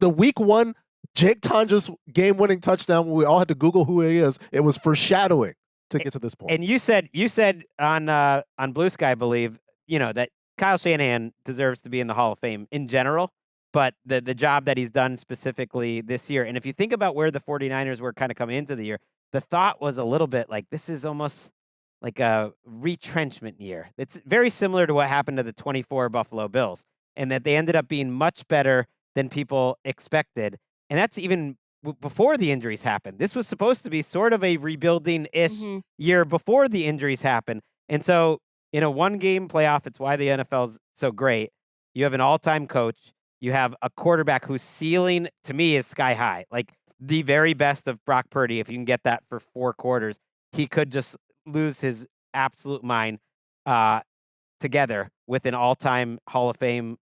S3: The week one Jake Tonjes game-winning touchdown, when we all had to Google who he is, it was foreshadowing to get to this point.
S1: And you said on Blue Sky, I believe, that Kyle Shanahan deserves to be in the Hall of Fame in general, but the job that he's done specifically this year. And if you think about where the 49ers were kind of coming into the year, the thought was a little bit like this is almost like a retrenchment year. It's very similar to what happened to the 24 Buffalo Bills, and that they ended up being much better than people expected. And that's even before the injuries happened. This was supposed to be sort of a rebuilding-ish year before the injuries happened. And so in a one-game playoff, it's why the NFL is so great. You have an all-time coach. You have a quarterback whose ceiling, to me, is sky high. Like the very best of Brock Purdy, if you can get that for 4 quarters, he could just lose his absolute mind together with an all-time Hall of Fame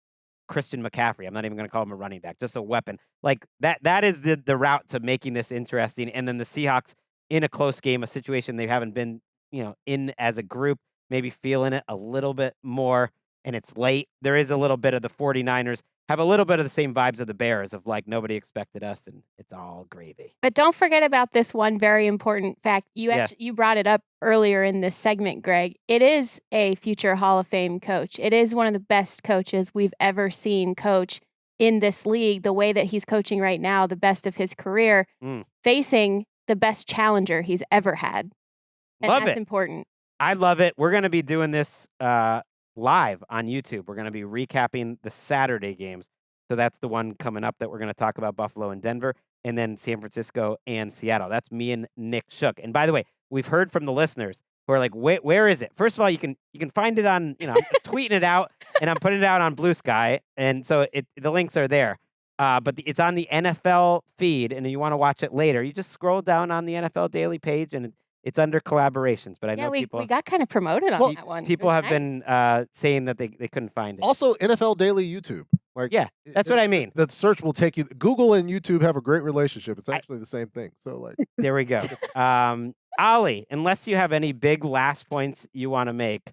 S1: Christian McCaffrey. I'm not even going to call him a running back, just a weapon. Like that is the route to making this interesting. And then the Seahawks in a close game, a situation they haven't been, in as a group, maybe feeling it a little bit more, and it's late. There is a little bit of the 49ers have a little bit of the same vibes of the Bears of like nobody expected us and it's all gravy.
S2: But don't forget about this one very important fact. You brought it up earlier in this segment, Greg. It is a future Hall of Fame coach. It is one of the best coaches we've ever seen coach in this league. The way that he's coaching right now, the best of his career, facing the best challenger he's ever had. And that's important.
S1: I love it. We're going to be doing this live on YouTube. We're going to be recapping the Saturday games. So that's the one coming up that we're going to talk about, Buffalo and Denver, and then San Francisco and Seattle. That's me and Nick Shook. And by the way, we've heard from the listeners who are like, where is it? First of all, you can find it on, I'm tweeting it out and I'm putting it out on Blue Sky. And so the links are there. But it's on the NFL feed, and if you want to watch it later, you just scroll down on the NFL Daily page, and it's under collaborations. But I know
S2: we got kind of promoted on that one.
S1: People have been saying that they couldn't find it.
S3: Also, NFL Daily YouTube.
S1: That's what I mean.
S3: The search will take you. Google and YouTube have a great relationship. It's actually the same thing. So
S1: there we go. Ollie, unless you have any big last points you want to make,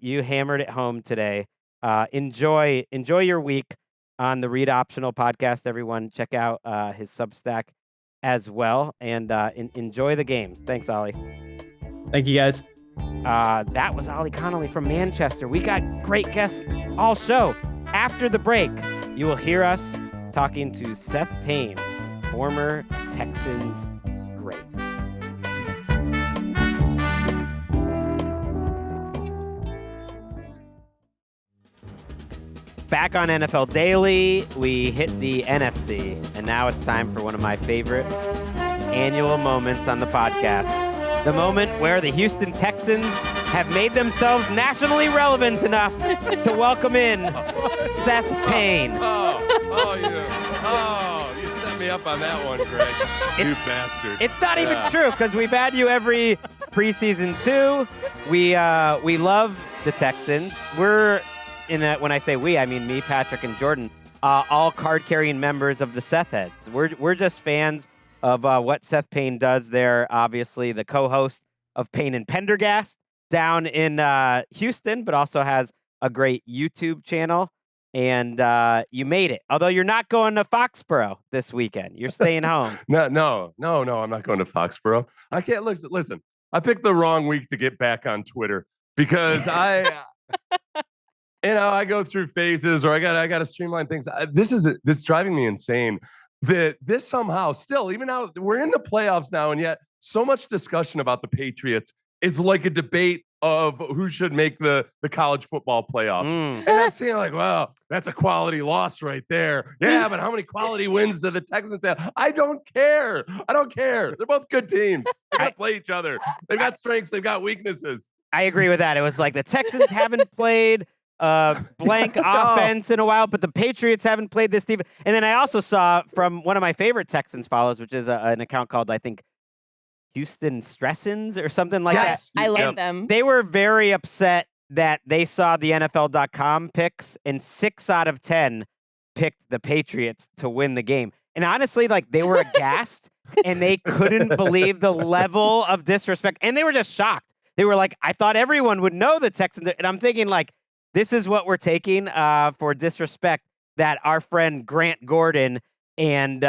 S1: you hammered it home today. Enjoy your week on the Read Optional podcast. Everyone, check out his Substack as well, and enjoy the games. Thanks, Ollie.
S4: Thank you, guys.
S1: That was Ollie Connolly from Manchester. We got great guests all show. After the break, you will hear us talking to Seth Payne, former Texans great. back on NFL Daily. We hit the NFC, and now it's time for one of my favorite annual moments on the podcast. The moment where the Houston Texans have made themselves nationally relevant enough to welcome in Seth Payne.
S7: You set me up on that one, Greg. You bastard.
S1: It's not even true, because we've had you every preseason too. We love the Texans. We're when I say we, I mean me, Patrick, and Jourdan, all card-carrying members of the Seth Heads. We're just fans of what Seth Payne does there. Obviously, the co-host of Payne and Pendergast down in Houston, but also has a great YouTube channel. And you made it. Although you're not going to Foxborough this weekend. You're staying home.
S7: No, I'm not going to Foxborough. I can't listen. I picked the wrong week to get back on Twitter because I go through phases, or I got to streamline things. This is driving me insane. That this somehow still, even now we're in the playoffs now, and yet so much discussion about the Patriots is like a debate of who should make the college football playoffs. And I'm saying, like, wow, that's a quality loss right there. Yeah, but how many quality wins do the Texans have? I don't care. They're both good teams. They're going to play each other. They've got strengths. They've got weaknesses.
S1: I agree with that. It was like the Texans haven't played blank offense in a while, but the Patriots haven't played this defense. And then I also saw from one of my favorite Texans follows, which is an account called, I think, Houston Stressins or something like that.
S2: I love them.
S1: They were very upset that they saw the NFL.com picks, and 6 out of 10 picked the Patriots to win the game. And honestly, like, they were aghast and they couldn't believe the level of disrespect. And they were just shocked. They were like, I thought everyone would know the Texans. And I'm thinking, like, this is what we're taking for disrespect that our friend Grant Gordon and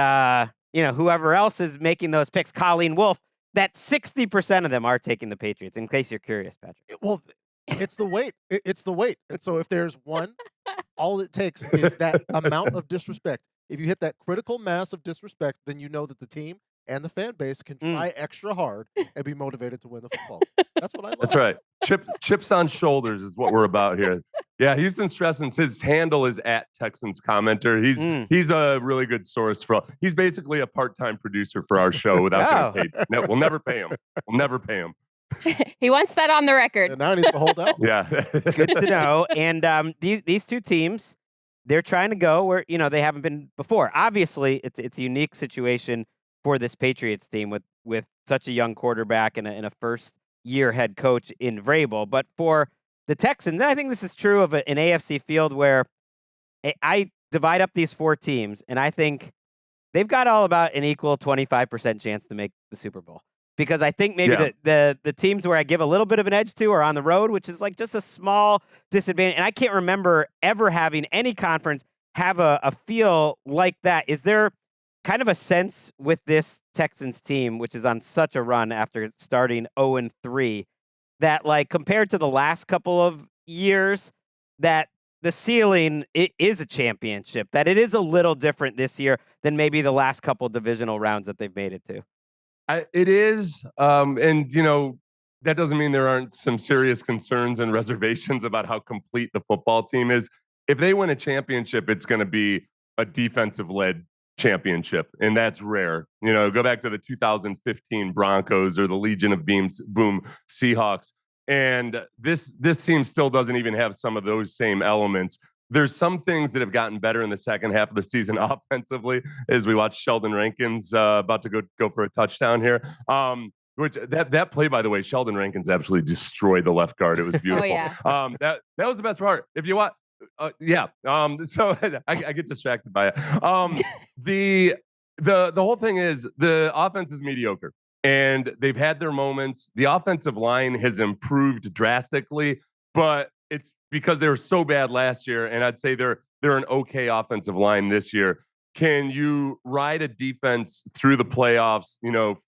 S1: whoever else is making those picks, Colleen Wolfe, that 60% of them are taking the Patriots, in case you're curious, Patrick.
S3: Well, it's the weight. It's the weight. And so if there's one, all it takes is that amount of disrespect. If you hit that critical mass of disrespect, then you know that the team and the fan base can try extra hard and be motivated to win the football. That's what I love.
S7: That's right. Chips on shoulders is what we're about here. Yeah, Houston Stressins, his handle is @Texans Commenter. He's a really good source he's basically a part-time producer for our show without getting paid. No, we'll never pay him.
S2: He wants that on the record.
S3: And now he needs to hold out.
S7: Yeah.
S1: Good to know. And these two teams, they're trying to go where, they haven't been before. Obviously, it's a unique situation for this Patriots team with such a young quarterback and a first-year head coach in Vrabel. But for the Texans, and I think this is true of an AFC field where I divide up these 4 teams, and I think they've got all about an equal 25% chance to make the Super Bowl. Because I think maybe the teams where I give a little bit of an edge to are on the road, which is like just a small disadvantage. And I can't remember ever having any conference have a feel like that. Is there kind of a sense with this Texans team, which is on such a run after starting 0-3, that, like, compared to the last couple of years, that the ceiling is a championship, that it is a little different this year than maybe the last couple divisional rounds that they've made it to?
S7: It is. And, that doesn't mean there aren't some serious concerns and reservations about how complete the football team is. If they win a championship, it's going to be a defensive-led championship, and that's rare. Go back to the 2015 Broncos or the Legion of Boom Seahawks, and this team still doesn't even have some of those same elements. There's some things that have gotten better in the second half of the season offensively, as we watch Sheldon Rankins about to go for a touchdown here. Which that play, by the way, Sheldon Rankins absolutely destroyed the left guard. It was beautiful.
S2: Oh, yeah.
S7: That was the best part. If you want. So I get distracted by it. The whole thing is the offense is mediocre, and they've had their moments. The offensive line has improved drastically, but it's because they were so bad last year, and I'd say they're an okay offensive line this year. Can you ride a defense through the playoffs,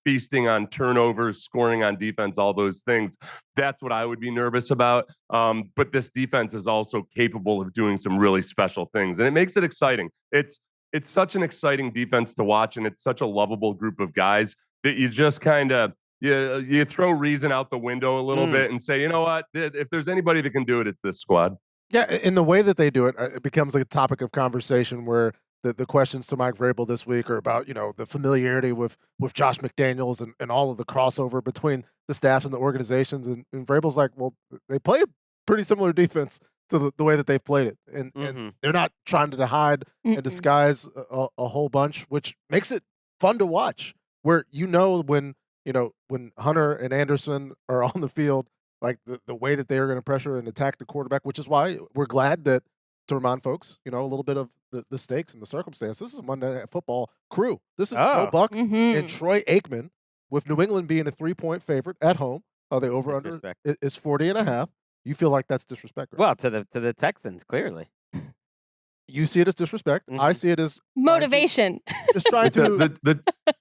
S7: feasting on turnovers, scoring on defense, all those things? That's what I would be nervous about. But this defense is also capable of doing some really special things, and it makes it exciting. It's such an exciting defense to watch, and it's such a lovable group of guys that you just kind of you throw reason out the window a little bit and say, you know what? If there's anybody that can do it, it's this squad.
S3: Yeah, in the way that they do it, it becomes like a topic of conversation where the questions to Mike Vrabel this week are about, the familiarity with Josh McDaniels and all of the crossover between the staffs and the organizations. And Vrabel's like, well, they play a pretty similar defense to the way that they've played it. And they're not trying to hide and disguise a whole bunch, which makes it fun to watch, where when Hunter and Anderson are on the field, like the way that they are going to pressure and attack the quarterback, which is why we're glad that, to remind folks, a little bit of the stakes and the circumstance. This is a Monday Night Football crew. This is Joe Buck and Troy Aikman, with New England being a 3-point favorite at home. The over-under is 40.5. You feel like that's disrespect, right?
S1: Well, to the Texans, clearly.
S3: You see it as disrespect. I see it as
S2: motivation.
S3: Just trying to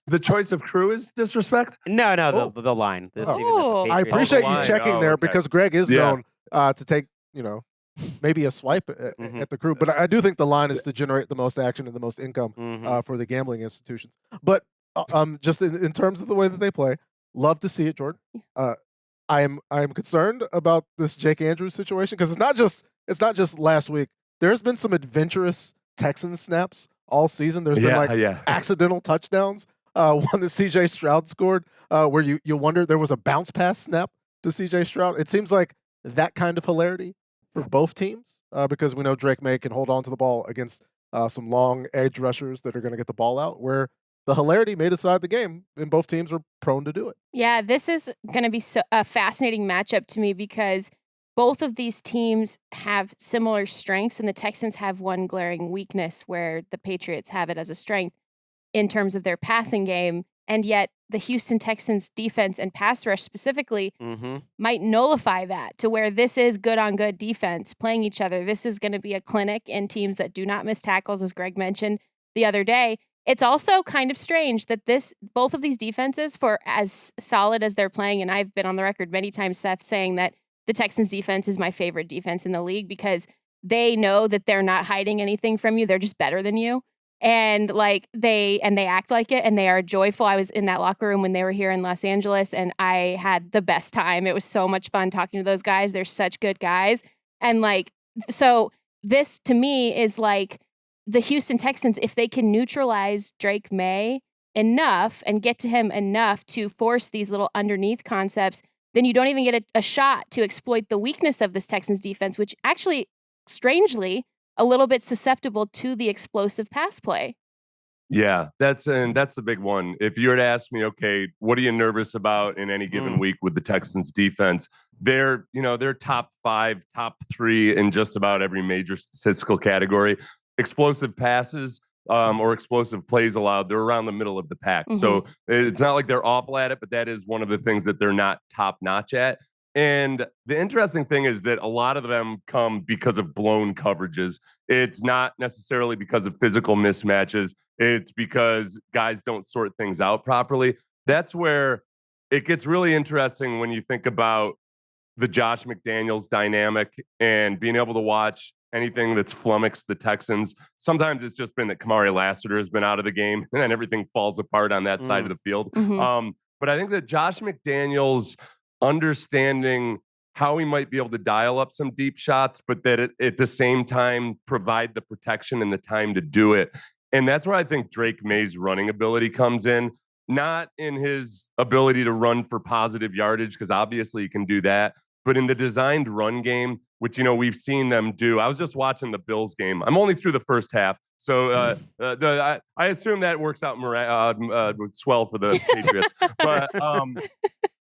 S7: the choice of crew is disrespect.
S1: No, the line.
S3: I appreciate you checking there because Gregg is known to take maybe a swipe at the crew, but I do think the line is to generate the most action and the most income for the gambling institutions. But just in terms of the way that they play, love to see it, Jourdan. I am concerned about this Jake Andrews situation because it's not just last week. There's been some adventurous Texans snaps all season. There's been accidental touchdowns. One that C.J. Stroud scored, where you wonder there was a bounce pass snap to C.J. Stroud. It seems like that kind of hilarity for both teams because we know Drake Maye can hold on to the ball against some long edge rushers that are going to get the ball out, where the hilarity may decide the game, and both teams are prone to do it.
S2: Yeah, this is going to be a fascinating matchup to me because both of these teams have similar strengths, and the Texans have one glaring weakness where the Patriots have it as a strength in terms of their passing game. And yet the Houston Texans defense and pass rush specifically might nullify that to where this is good on good defense playing each other. This is going to be a clinic in teams that do not miss tackles, as Gregg mentioned the other day. It's also kind of strange that both of these defenses, for as solid as they're playing, and I've been on the record many times, Seth, saying that the Texans defense is my favorite defense in the league because they know that they're not hiding anything from you. They're just better than you. And they act like it, and they are joyful. I was in that locker room when they were here in Los Angeles, and I had the best time. It was so much fun talking to those guys. They're such good guys. And so this to me is like the Houston Texans, if they can neutralize Drake Maye enough and get to him enough to force these little underneath concepts, then you don't even get a shot to exploit the weakness of this Texans defense, which actually, strangely, a little bit susceptible to the explosive pass play.
S7: Yeah, that's the big one. If you were to ask me, okay, what are you nervous about in any given week with the Texans defense? They're top 5, top 3 in just about every major statistical category. Explosive passes or explosive plays allowed, they're around the middle of the pack. So it's not like they're awful at it, but that is one of the things that they're not top notch at. And the interesting thing is that a lot of them come because of blown coverages. It's not necessarily because of physical mismatches. It's because guys don't sort things out properly. That's where it gets really interesting when you think about the Josh McDaniels dynamic and being able to watch anything that's flummoxed the Texans. Sometimes it's just been that Kamari Lassiter has been out of the game and then everything falls apart on that side of the field. But I think that Josh McDaniels understanding how he might be able to dial up some deep shots, but that at the same time provide the protection and the time to do it. And that's where I think Drake Maye's running ability comes in, not in his ability to run for positive yardage, because obviously he can do that, but in the designed run game, which, we've seen them do. I was just watching the Bills game. I'm only through the first half. So I assume that works out swell for the Patriots. But,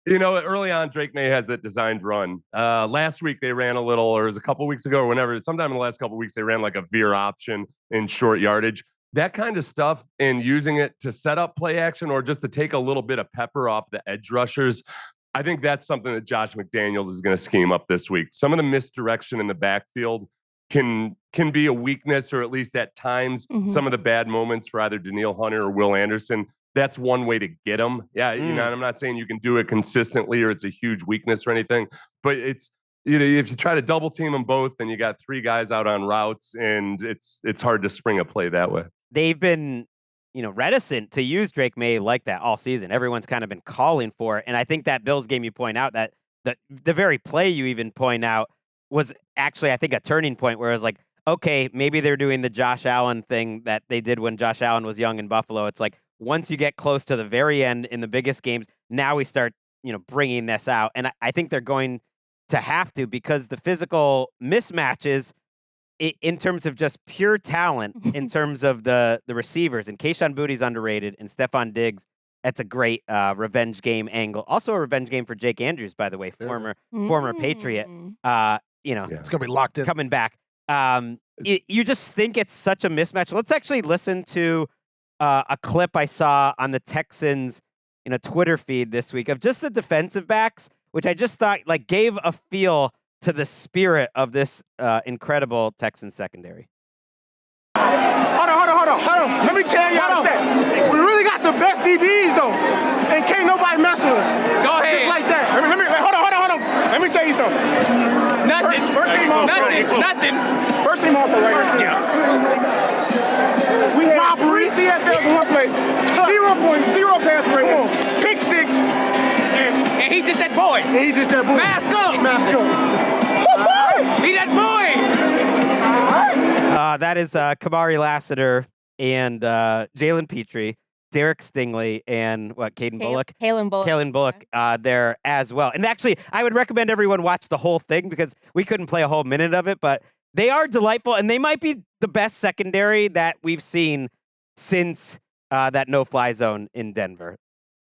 S7: early on, Drake Maye has that designed run. Last week, they ran a little, or it was a couple weeks ago or whenever, sometime in the last couple weeks, they ran like a veer option in short yardage. That kind of stuff and using it to set up play action or just to take a little bit of pepper off the edge rushers. I think that's something that Josh McDaniels is going to scheme up this week. Some of the misdirection in the backfield can be a weakness, or at least at times, some of the bad moments for either Danielle Hunter or Will Anderson. That's one way to get them. Yeah, I'm not saying you can do it consistently or it's a huge weakness or anything, but it's, if you try to double team them both, then you got 3 guys out on routes, and it's hard to spring a play that way.
S1: They've been reticent to use Drake Maye like that all season. Everyone's kind of been calling for it. And I think that Bills game you point out, that the very play you even point out, was actually, I think, a turning point where it was like, okay, maybe they're doing the Josh Allen thing that they did when Josh Allen was young in Buffalo. It's like, once you get close to the very end in the biggest games, now we start, bringing this out. And I think they're going to have to, because the physical mismatches in terms of just pure talent, in terms of the receivers, and Kayshon Boutte's underrated, and Stephon Diggs, that's a great revenge game angle. Also a revenge game for Jake Andrews, by the way, former Patriot.
S3: It's going to be locked in.
S1: Coming back. You just think it's such a mismatch. Let's actually listen to a clip I saw on the Texans Twitter feed this week of just the defensive backs, which I just thought gave a feel to the spirit of this incredible Texans secondary.
S8: Hold on. Let me tell y'all the stats. We really got the best DBs though, and can't nobody mess with us.
S9: Go ahead.
S8: Just like that. Hold on. Let me tell you something.
S9: Nothing.
S8: First team all
S9: Nothing.
S8: First team all right. First team. We had 3 TFLs in one place. 0 points, 0 pass rate. Pick 6.
S9: And he just that boy.
S8: Mask up.
S9: He that boy.
S1: That is Kamari Lassiter and Jalen Petrie, Derek Stingley, and Kalen Bullock there as well. And actually, I would recommend everyone watch the whole thing, because we couldn't play a whole minute of it, but they are delightful, and they might be the best secondary that we've seen since that no-fly zone in Denver.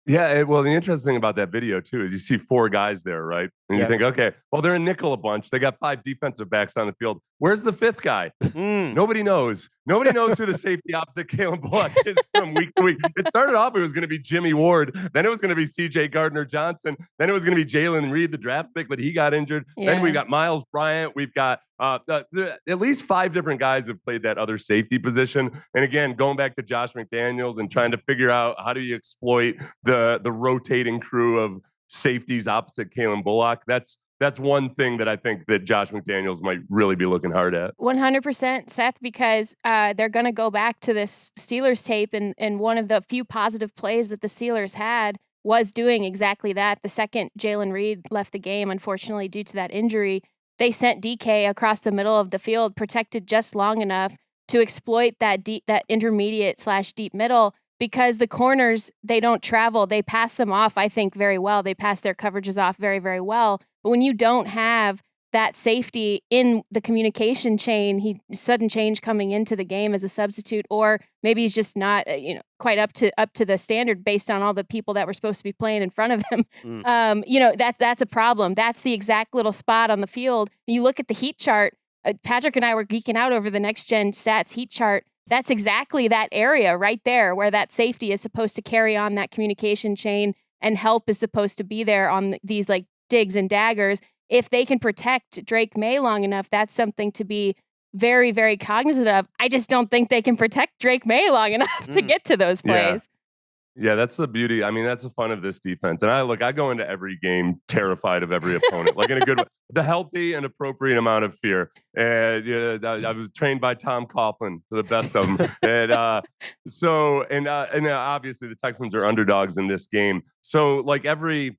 S7: Yeah, well, the interesting thing about that video, too, is you see 4 guys there, right? And you think, okay, well, they're in nickel a bunch. They got 5 defensive backs on the field. Where's the 5th guy? Nobody knows. Nobody knows who the safety opposite Kalen Bullock is from week to week. It started off, it was going to be Jimmy Ward. Then it was going to be C.J. Gardner-Johnson. Then it was going to be Jalen Reed, the draft pick, but he got injured.
S2: Yeah.
S7: Then we got Miles Bryant. We've got at least 5 different guys have played that other safety position. And again, going back to Josh McDaniels and trying to figure out how do you exploit the rotating crew of safeties opposite Kalen Bullock. That's one thing that I think that Josh McDaniels might really be looking hard at.
S2: 100%, Seth, because they're going to go back to this Steelers tape, and one of the few positive plays that the Steelers had was doing exactly that. The second Jalen Reed left the game, unfortunately, due to that injury, they sent DK across the middle of the field, protected just long enough to exploit that intermediate / deep middle, because the corners, they don't travel. They pass them off, I think, very well. They pass their coverages off very, very well. But when you don't have that safety in the communication chain, sudden change coming into the game as a substitute, or maybe he's just not, quite up to the standard based on all the people that were supposed to be playing in front of him. That's a problem. That's the exact little spot on the field. You look at the heat chart. Patrick and I were geeking out over the next gen stats heat chart. That's exactly that area right there where that safety is supposed to carry on that communication chain, and help is supposed to be there on these digs and daggers. If they can protect Drake Maye long enough, that's something to be very, very cognizant of. I just don't think they can protect Drake Maye long enough to get to those plays.
S7: Yeah, that's the beauty. I mean, that's the fun of this defense. And I go into every game terrified of every opponent, in a good way. The healthy and appropriate amount of fear. And I was trained by Tom Coughlin, to the best of them. And obviously the Texans are underdogs in this game. So every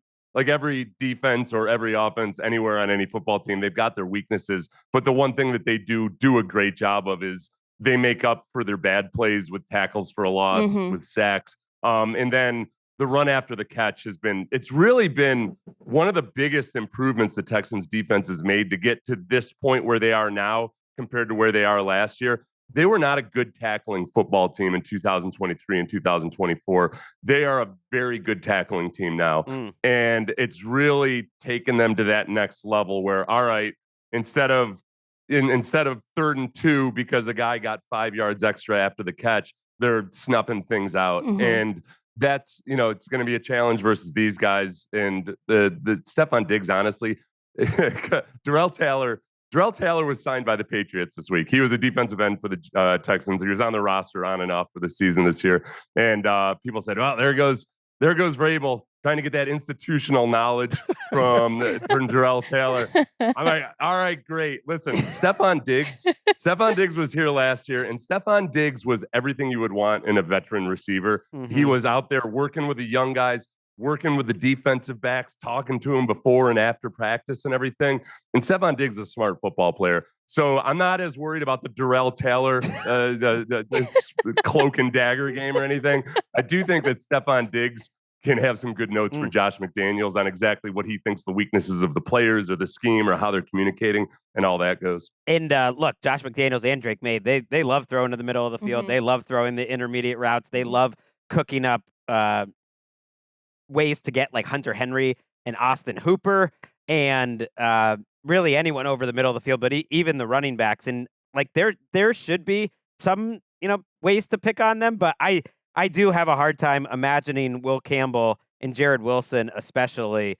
S7: defense or every offense anywhere on any football team, they've got their weaknesses. But the one thing that they do a great job of is they make up for their bad plays with tackles for a loss, with sacks. And then the run after the catch it's really been one of the biggest improvements the Texans defense has made to get to this point where they are now compared to where they are last year. They were not a good tackling football team in 2023 and 2024. They are a very good tackling team now. And it's really taken them to that next level where, all right, instead of 3rd and 2 because a guy got 5 yards extra after the catch, they're snuffing things out. And that's, it's going to be a challenge versus these guys. And the Stephon Diggs, honestly, Darrell Taylor was signed by the Patriots this week. He was a defensive end for the Texans. He was on the roster on and off for the season this year. And people said, well, there goes Vrabel trying to get that institutional knowledge from Darrell Taylor. I'm like, all right, great. Listen, Stephon Diggs was here last year, and Stephon Diggs was everything you would want in a veteran receiver. He was out there working with the young guys, working with the defensive backs, talking to them before and after practice and everything. And Stefon Diggs is a smart football player. So I'm not as worried about the Darrell Taylor, the cloak and dagger game or anything. I do think that Stefon Diggs can have some good notes for Josh McDaniels on exactly what he thinks the weaknesses of the players or the scheme or how they're communicating and all that goes.
S1: And look, Josh McDaniels and Drake Maye, they love throwing to the middle of the field. They love throwing the intermediate routes. They love cooking up ways to get like Hunter Henry and Austin Hooper and really anyone over the middle of the field, but even the running backs. And like there should be some, ways to pick on them, but I do have a hard time imagining Will Campbell and Jared Wilson, especially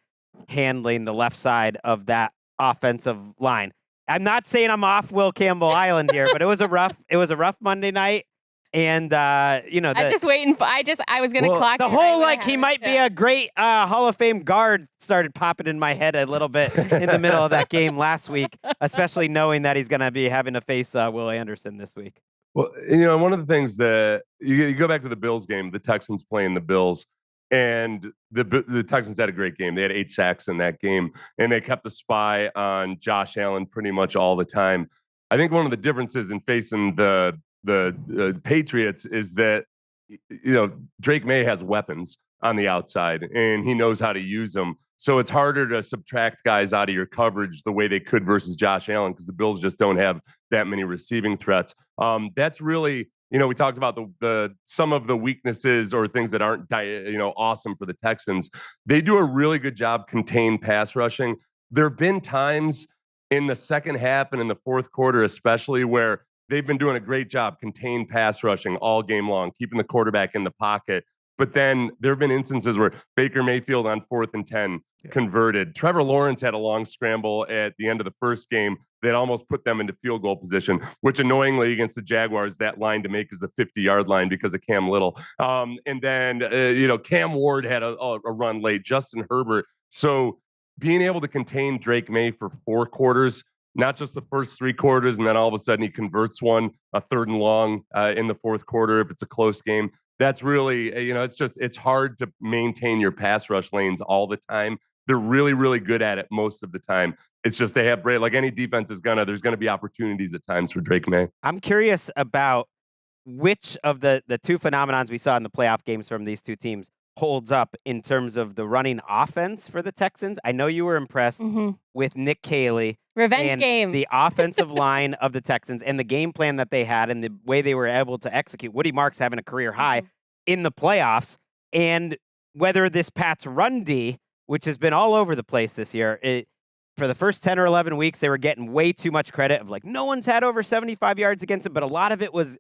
S1: handling the left side of that offensive line. I'm not saying I'm off Will Campbell Island here, but it was a rough Monday night. And, I
S2: was going to clock
S1: the whole, he might be a great Hall of Fame guard started popping in my head a little bit in the middle of that game last week, especially knowing that he's going to be having to face Will Anderson this week.
S7: Well, one of the things that you go back to the Bills game, the Texans playing the Bills, and the Texans had a great game. They had 8 sacks in that game, and they kept the spy on Josh Allen pretty much all the time. I think one of the differences in facing the Patriots is that Drake Maye has weapons on the outside and he knows how to use them. So it's harder to subtract guys out of your coverage the way they could versus Josh Allen because the Bills just don't have that many receiving threats. That's really, we talked about the some of the weaknesses or things that aren't awesome for the Texans. They do a really good job contained pass rushing. There have been times in the second half and in the fourth quarter especially where they've been doing a great job contained pass rushing all game long, keeping the quarterback in the pocket. But then there have been instances where Baker Mayfield on 4th and 10 converted. Trevor Lawrence had a long scramble at the end of the first game that almost put them into field goal position, which annoyingly against the Jaguars, that line to make is the 50-yard line because of Cam Little. And then, Cam Ward had a run late, Justin Herbert. So being able to contain Drake Maye for 4 quarters, not just the first 3 quarters, and then all of a sudden he converts one, a 3rd and long in the 4th quarter if it's a close game. That's really, it's hard to maintain your pass rush lanes all the time. They're really, really good at it most of the time. It's just they have, like any defense there's going to be opportunities at times for Drake Maye.
S1: I'm curious about which of the 2 phenomenons we saw in the playoff games from these 2 teams holds up in terms of the running offense for the Texans. I know you were impressed with Nick Caley.
S2: Revenge game.
S1: The offensive line of the Texans and the game plan that they had and the way they were able to execute. Woody Marks having a career high in the playoffs. And whether this Pats run D, which has been all over the place this year, for the first 10 or 11 weeks, they were getting way too much credit of no one's had over 75 yards against it. But a lot of it was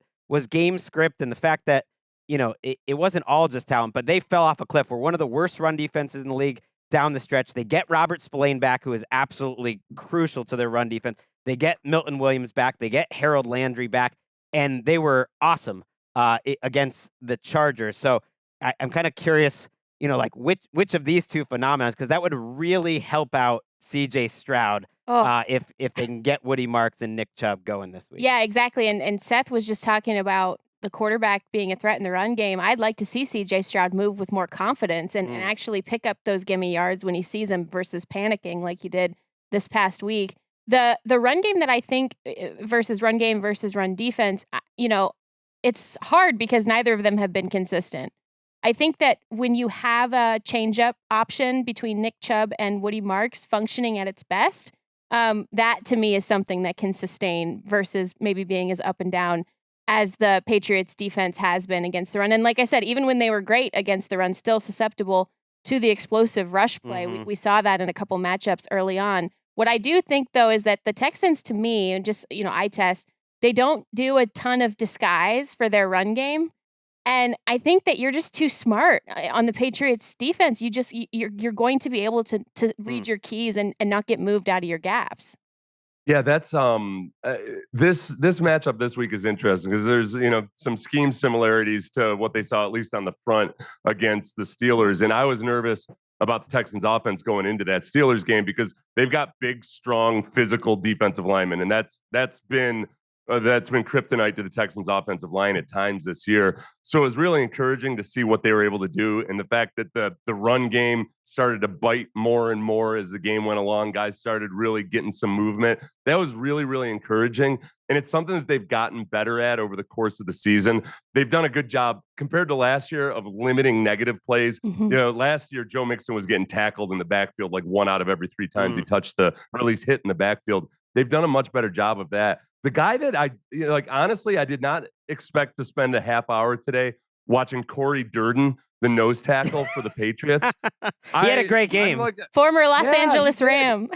S1: game script and the fact that it wasn't all just talent, but they fell off a cliff. We're one of the worst run defenses in the league down the stretch. They get Robert Spillane back, who is absolutely crucial to their run defense. They get Milton Williams back. They get Harold Landry back, and they were awesome against the Chargers. So I'm kind of curious, which of these 2 phenomena, because that would really help out C.J. Stroud if they can get Woody Marks and Nick Chubb going this week.
S2: Yeah, exactly. And Seth was just talking about the quarterback being a threat in the run game. I'd like to see C.J. Stroud move with more confidence and actually pick up those gimme yards when he sees them versus panicking like he did this past week. The run game that I think versus run game versus run defense, it's hard because neither of them have been consistent. I think that when you have a change-up option between Nick Chubb and Woody Marks functioning at its best, that to me is something that can sustain versus maybe being as up and down as the Patriots defense has been against the run. And like I said, even when they were great against the run, still susceptible to the explosive rush play. We saw that in a couple matchups early on. What I do think, though, is that the Texans, to me, and just, eye test, they don't do a ton of disguise for their run game. And I think that you're just too smart on the Patriots defense. You're going to be able to read your keys and not get moved out of your gaps.
S7: Yeah, that's this matchup this week is interesting because there's some scheme similarities to what they saw at least on the front against the Steelers, and I was nervous about the Texans offense going into that Steelers game because they've got big, strong, physical defensive linemen, and that's been that's been kryptonite to the Texans offensive line at times this year. So it was really encouraging to see what they were able to do. And the fact that the run game started to bite more and more as the game went along, guys started really getting some movement. That was really, really encouraging. And it's something that they've gotten better at over the course of the season. They've done a good job compared to last year of limiting negative plays. You know, last year, Joe Mixon was getting tackled in the backfield like 1 out of every 3 times he touched or at least hit in the backfield. They've done a much better job of that. The guy that honestly, I did not expect to spend a half hour today watching Corey Jourdan, the nose tackle for the Patriots.
S1: He had a great game.
S2: Former Los Angeles Ram.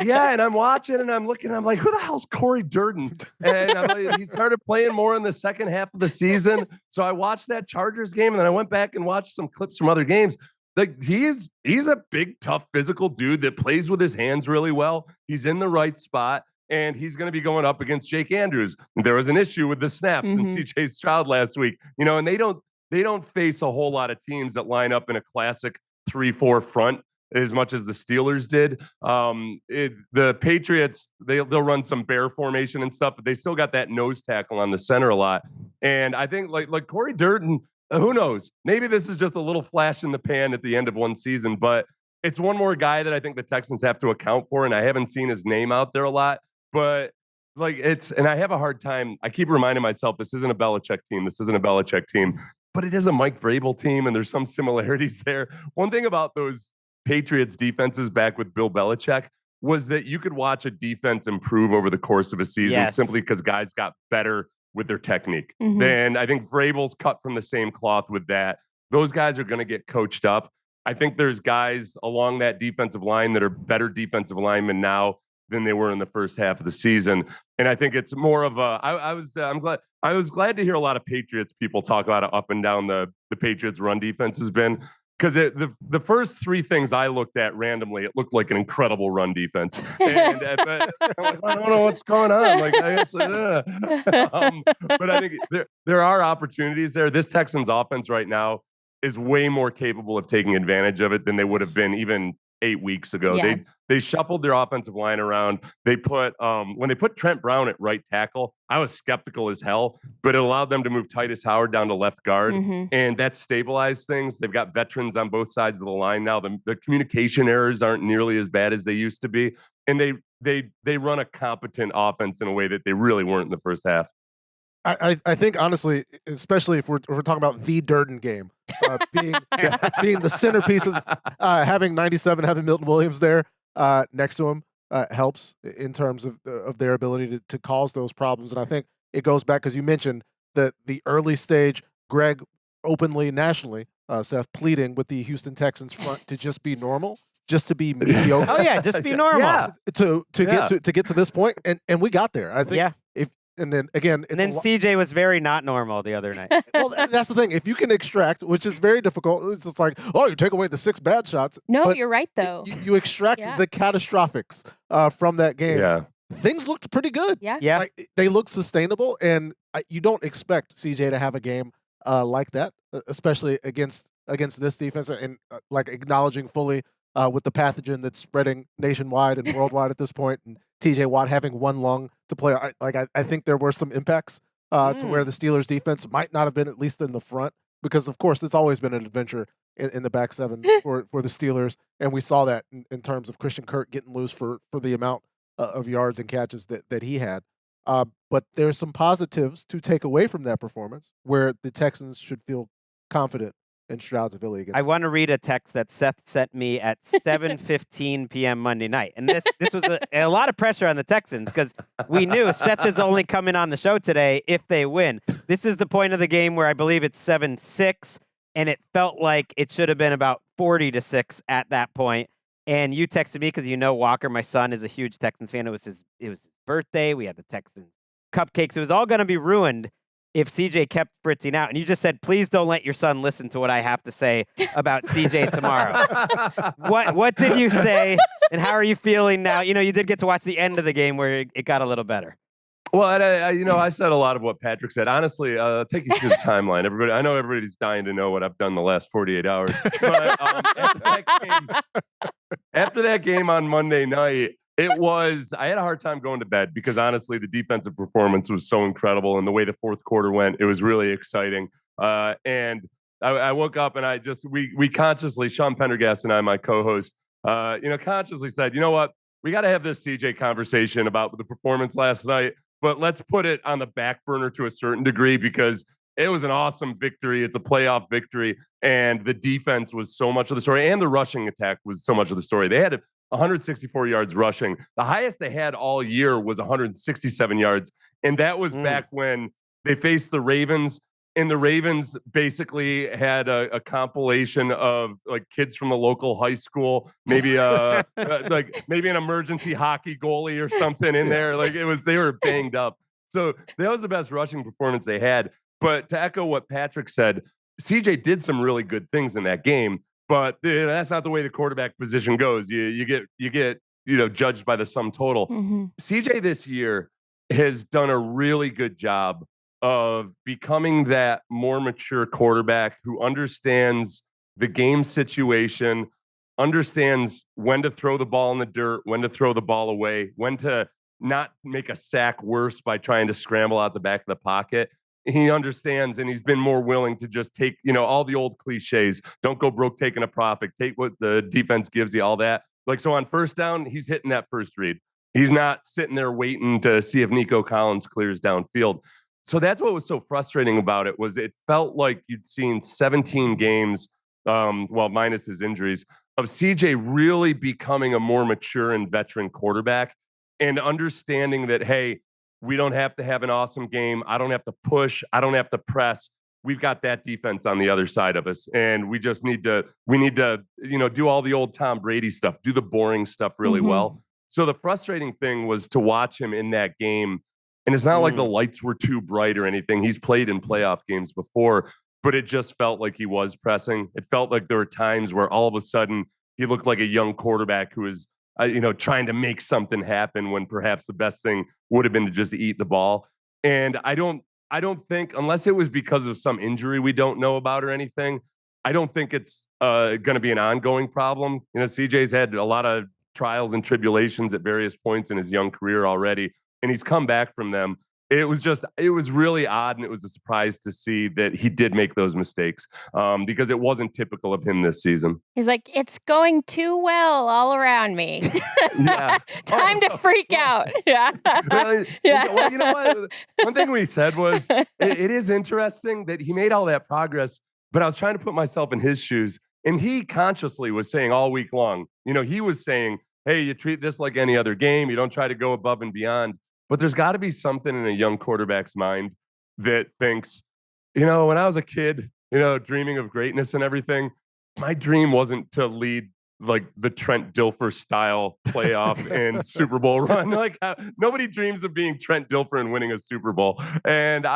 S7: Yeah, and I'm watching and I'm looking, I'm like, who the hell's Corey Jourdan? And he started playing more in the second half of the season. So I watched that Chargers game and then I went back and watched some clips from other games. Like he's a big, tough, physical dude that plays with his hands really well. He's in the right spot. And he's going to be going up against Jake Andrews. There was an issue with the snaps in CJ Stroud last week, and they don't face a whole lot of teams that line up in a classic 3-4 front as much as the Steelers did. The Patriots, they'll run some bear formation and stuff, but they still got that nose tackle on the center a lot. And I think like Corey Jourdan, who knows? Maybe this is just a little flash in the pan at the end of one season, but it's one more guy that I think the Texans have to account for. And I haven't seen his name out there a lot. But and I have a hard time. I keep reminding myself, this isn't a Belichick team. This isn't a Belichick team, but it is a Mike Vrabel team. And there's some similarities there. One thing about those Patriots defenses back with Bill Belichick was that you could watch a defense improve over the course of a season simply because guys got better with their technique. And I think Vrabel's cut from the same cloth with that. Those guys are going to get coached up. I think there's guys along that defensive line that are better defensive linemen now than they were in the first half of the season. And I think it's more of a, I was glad to hear a lot of Patriots people talk about how up and down the Patriots run defense has been. Because the first 3 things I looked at randomly, it looked like an incredible run defense. And but I'm like, I don't know what's going on. Like, I guess, but I think there are opportunities there. This Texans offense right now is way more capable of taking advantage of it than they would have been even 8 weeks ago.
S2: Yeah.
S7: They shuffled their offensive line around. They put when they put Trent Brown at right tackle, I was skeptical as hell, but it allowed them to move Titus Howard down to left guard, and that stabilized things. They've got veterans on both sides of the line now. The communication errors aren't nearly as bad as they used to be, and they run a competent offense in a way that they really weren't in the first half.
S3: I think honestly, especially if we're talking about the Jourdan game, being the centerpiece of having 97, having Milton Williams there next to him helps in terms of their ability to cause those problems. And I think it goes back because you mentioned that the early stage, Gregg openly nationally, Seth pleading with the Houston Texans front to just be normal, just to be mediocre.
S1: Oh yeah, just be normal.
S3: Yeah. To get to this point, and we got there. I think. And then again,
S1: and then CJ was very not normal the other night.
S3: Well, that's the thing. If you can extract, which is very difficult, it's just like, oh, you take away the 6 bad shots.
S2: No, you're right though.
S3: You extract the catastrophics from that game.
S7: Yeah.
S3: Things looked pretty good.
S2: Yeah.
S3: Like, they look sustainable, and you don't expect CJ to have a game like that, especially against this defense, and like acknowledging fully with the pathogen that's spreading nationwide and worldwide at this point, and TJ Watt having one lung to play. I think there were some impacts to where the Steelers defense might not have been, at least in the front, because of course it's always been an adventure in the back 7 for the Steelers, and we saw that in terms of Christian Kirk getting loose for the amount of yards and catches that he had. But there's some positives to take away from that performance where the Texans should feel confident in Stroud's ability.
S1: I want to read a text that Seth sent me at 7:15 p.m. Monday night. And this was a lot of pressure on the Texans because we knew Seth is only coming on the show today if they win. This is the point of the game where I believe it's 7-6, and it felt like it should have been about 40-6 at that point. And you texted me because Walker, my son, is a huge Texans fan. It was his birthday. We had the Texans cupcakes. It was all going to be ruined if CJ kept fritzing out. And you just said, please don't let your son listen to what I have to say about CJ tomorrow. What did you say, and how are you feeling now? You did get to watch the end of the game where it got a little better.
S7: Well, I said a lot of what Patrick said. Honestly, I'll take you through the timeline. I know everybody's dying to know what I've done the last 48 hours. But after that game on Monday night, I had a hard time going to bed because honestly, the defensive performance was so incredible, and the way the fourth quarter went, it was really exciting. And I woke up and we consciously, Sean Pendergast and I, my co-host, consciously said, you know what, we got to have this CJ conversation about the performance last night, but let's put it on the back burner to a certain degree because it was an awesome victory. It's a playoff victory, and the defense was so much of the story, and the rushing attack was so much of the story. They had 164 yards rushing. The highest they had all year was 167 yards, and that was back when they faced the Ravens. And the Ravens basically had a compilation of like kids from the local high school, maybe maybe an emergency hockey goalie or something in there. Like they were banged up. So that was the best rushing performance they had. But to echo what Patrick said, CJ did some really good things in that game, but that's not the way the quarterback position goes. You get judged by the sum total. CJ this year has done a really good job of becoming that more mature quarterback who understands the game situation, understands when to throw the ball in the dirt, when to throw the ball away, when to not make a sack worse by trying to scramble out the back of the pocket. He understands, and he's been more willing to just take, all the old cliches. Don't go broke taking a profit. Take what the defense gives you, all that. Like, so on first down, he's hitting that first read. He's not sitting there waiting to see if Nico Collins clears downfield. So that's what was so frustrating about it, was it felt like you'd seen 17 games, minus his injuries, of CJ really becoming a more mature and veteran quarterback and understanding that, hey, we don't have to have an awesome game. I don't have to push. I don't have to press. We've got that defense on the other side of us. And we just need to, do all the old Tom Brady stuff, do the boring stuff really well. So the frustrating thing was to watch him in that game. And it's not like the lights were too bright or anything. He's played in playoff games before, but it just felt like he was pressing. It felt like there were times where all of a sudden he looked like a young quarterback who was, trying to make something happen when perhaps the best thing would have been to just eat the ball. And I don't think, unless it was because of some injury we don't know about or anything, I don't think it's going to be an ongoing problem. CJ's had a lot of trials and tribulations at various points in his young career already, and he's come back from them. It was really odd, and it was a surprise to see that he did make those mistakes because it wasn't typical of him this season.
S2: He's like, it's going too well all around me. Time to freak out. Yeah.
S7: Well, you know what? One thing we said was, it is interesting that he made all that progress, but I was trying to put myself in his shoes, and he consciously was saying all week long, he was saying, hey, you treat this like any other game. You don't try to go above and beyond. But there's got to be something in a young quarterback's mind that thinks, when I was a kid, dreaming of greatness and everything, my dream wasn't to lead like the Trent Dilfer style playoff and Super Bowl run. Like nobody dreams of being Trent Dilfer and winning a Super Bowl. And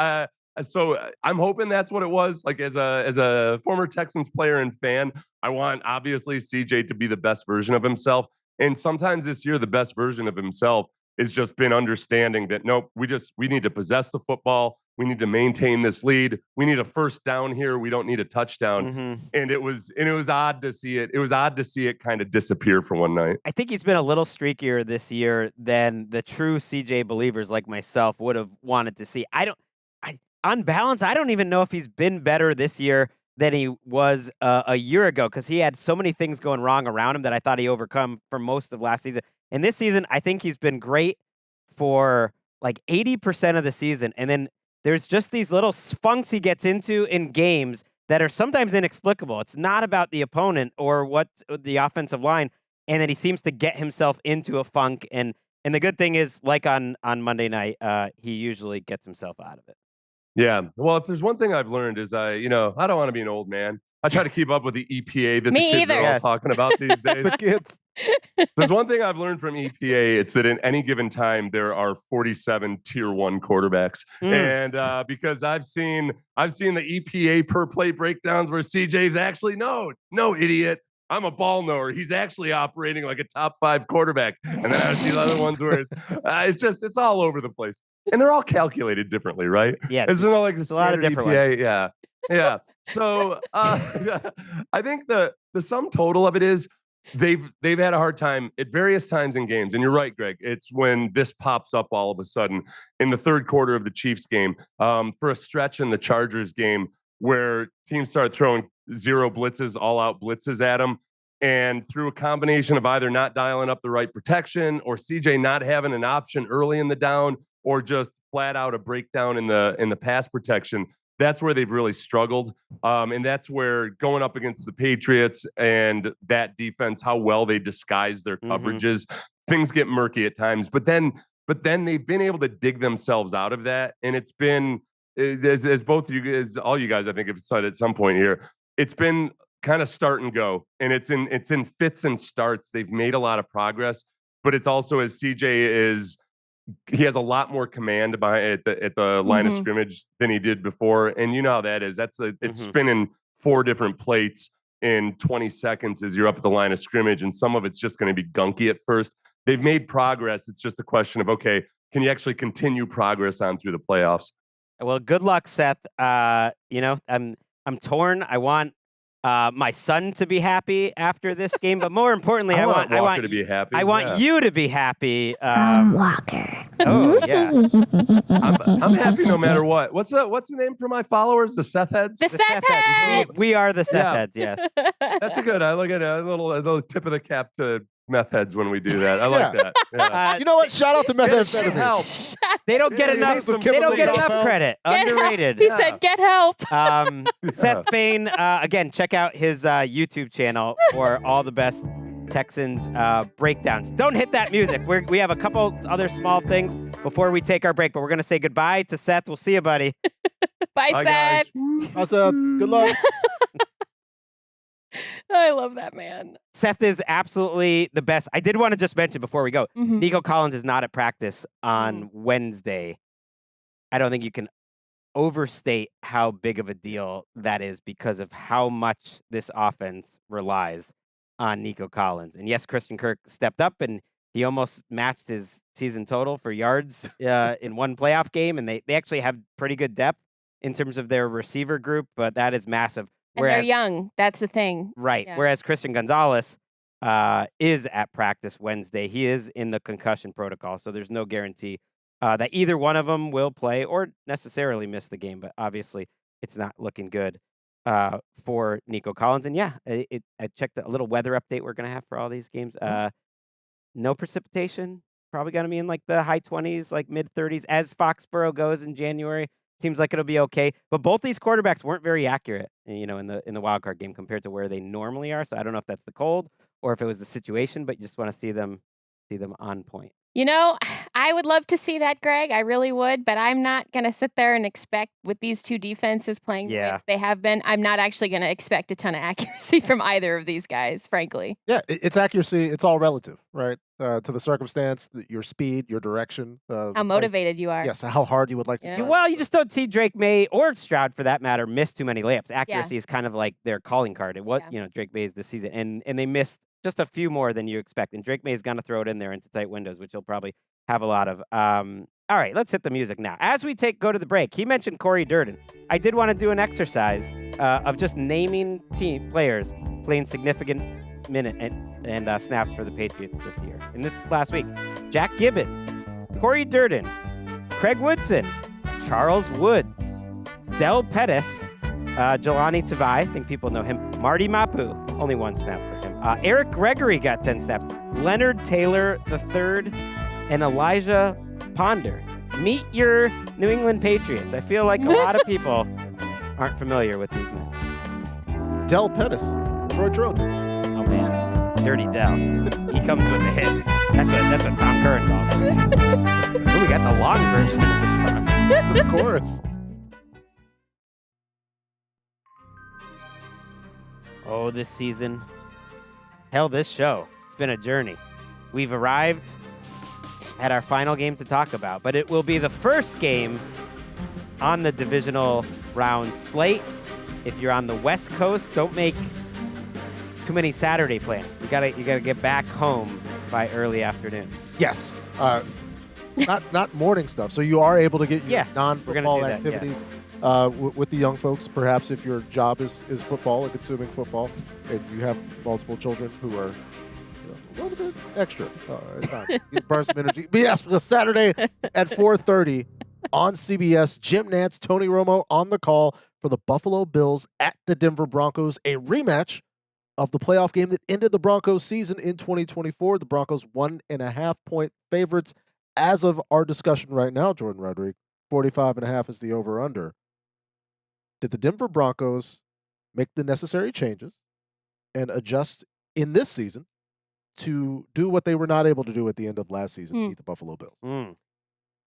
S7: so I'm hoping that's what it was. Like as a former Texans player and fan, I want obviously CJ to be the best version of himself. And sometimes this year, the best version of himself has just been understanding that, nope, we need to possess the football. We need to maintain this lead. We need a first down here. We don't need a touchdown. And it was odd to see it. It was odd to see it kind of disappear for one night.
S1: I think he's been a little streakier this year than the true CJ believers like myself would have wanted to see. On balance, I don't even know if he's been better this year than he was a year ago, because he had so many things going wrong around him that I thought he overcome for most of last season. And this season, I think he's been great for like 80% of the season. And then there's just these little funks he gets into in games that are sometimes inexplicable. It's not about the opponent or what the offensive line, and then he seems to get himself into a funk. And the good thing is, like on Monday night, he usually gets himself out of it.
S7: Yeah. Well, if there's one thing I've learned is I don't want to be an old man. I try to keep up with the EPA that the kids are all talking about these days.
S3: The kids.
S7: There's one thing I've learned from EPA. It's that in any given time, there are 47 tier 1 quarterbacks. And because I've seen the EPA per play breakdowns where CJ's actually, no, idiot, I'm a ball knower. He's actually operating like a top 5 quarterback. And then I see other ones where it's all over the place. And they're all calculated differently, right?
S1: Yeah.
S7: It's not like
S1: a lot of different
S7: EPA. Ones. Yeah. So I think the sum total of it is they've had a hard time at various times in games. And you're right, Greg. It's when this pops up all of a sudden in the third quarter of the Chiefs game, for a stretch in the Chargers game where teams start throwing zero blitzes, all out blitzes at them. And through a combination of either not dialing up the right protection or CJ not having an option early in the down or just flat out a breakdown in the pass protection, that's where they've really struggled. And that's where going up against the Patriots and that defense, how well they disguise their coverages, things get murky at times. But then they've been able to dig themselves out of that. And it's been, as both of you guys, all you guys, I think have said at some point here, it's been kind of start and go. And it's in fits and starts. They've made a lot of progress, but it's also as CJ he has a lot more command at the line of scrimmage than he did before. And you know how that is. It's spinning 4 different plates in 20 seconds as you're up at the line of scrimmage. And some of it's just going to be gunky at first. They've made progress. It's just a question of, okay, can you actually continue progress on through the playoffs?
S1: Well, good luck, Seth. I'm torn. I want my son to be happy after this game, but more importantly, I want
S7: Walker to be happy.
S1: I want you to be happy.
S10: Walker.
S1: Oh yeah,
S7: I'm happy no matter what. What's the name for my followers? The Seth heads.
S2: The Seth heads.
S1: We are the Seth heads. Yes,
S7: that's a good. I look at a little tip of the cap to meth heads when we do that. I like that. Yeah.
S3: You know what? Shout out to meth heads.
S7: Help.
S1: They don't get enough. They don't get enough credit. Underrated.
S2: He said, "Get help."
S1: Seth Payne. Again, check out his YouTube channel for all the best Texans breakdowns. Don't hit that music. We have a couple other small things before we take our break, but we're gonna say goodbye to Seth. We'll see you, buddy.
S2: Bye, Seth.
S3: Bye, Seth. Good luck.
S2: I love that man.
S1: Seth is absolutely the best. I did want to just mention before we go, Nico Collins is not at practice on Wednesday. I don't think you can overstate how big of a deal that is because of how much this offense relies on Nico Collins. And yes, Christian Kirk stepped up and he almost matched his season total for yards in one playoff game. And they actually have pretty good depth in terms of their receiver group, but that is massive.
S2: And they're young. That's the thing.
S1: Right. Yeah. Whereas Christian Gonzalez is at practice Wednesday. He is in the concussion protocol, so there's no guarantee that either one of them will play or necessarily miss the game. But obviously, it's not looking good for Nico Collins. And yeah, I checked a little weather update we're going to have for all these games. No precipitation. Probably going to be in like the high 20s, like mid 30s as Foxborough goes in January. Seems like it'll be okay, but both these quarterbacks weren't very accurate, in the wild card game compared to where they normally are. So I don't know if that's the cold or if it was the situation, but you just want to see them on point.
S2: I would love to see that, Greg. I really would, but I'm not going to sit there and expect with these two defenses playing the way they have been. I'm not actually going to expect a ton of accuracy from either of these guys, frankly.
S3: Yeah, it's accuracy. It's all relative, right? To the circumstance, your speed, your direction.
S2: How motivated you are.
S3: Yes, how hard you would like to play.
S1: Well, you just don't see Drake Maye or Stroud, for that matter, miss too many layups. Accuracy is kind of like their calling card. It was, Drake Maye's this season, and they missed just a few more than you expect. And Drake Maye is going to throw it in there into tight windows, which he'll probably have a lot of. All right, let's hit the music now. As we go to the break, he mentioned Corey Jourdan. I did want to do an exercise of just naming team players playing significant minute and snaps for the Patriots this year. In this last week, Jack Gibbons, Corey Jourdan, Craig Woodson, Charles Woods, Del Pettis, Jelani Tavai, I think people know him, Marty Mapu, only one snap for him. Eric Gregory got 10 snaps, Leonard Taylor III, and Elijah Ponder. Meet your New England Patriots. I feel like a lot of people aren't familiar with these men.
S3: Del Pettis, Troy Trode.
S1: Oh man, Dirty Del. He comes with the hits. That's what Tom Curran calls him. Ooh, we got the long version of the song.
S3: It's the chorus.
S1: Oh, this season. Hell, this show. It's been a journey. We've arrived at our final game to talk about, but it will be the first game on the divisional round slate. If you're on the West Coast, don't make too many Saturday plans. You gotta get back home by early afternoon.
S3: Yes. Not morning stuff. So you are able to get your non-football activities with the young folks. Perhaps if your job is football and consuming football, and you have multiple children who are a little bit extra at times, you burn some energy. But yes, Saturday at 4:30 on CBS, Jim Nantz, Tony Romo on the call for the Buffalo Bills at the Denver Broncos, a rematch of the playoff game that ended the Broncos season in 2024. The Broncos 1.5-point favorites as of our discussion right now, Jourdan Rodrigue. 45.5 is the over-under. Did the Denver Broncos make the necessary changes and adjust in this season to do what they were not able to do at the end of last season, beat the Buffalo Bills?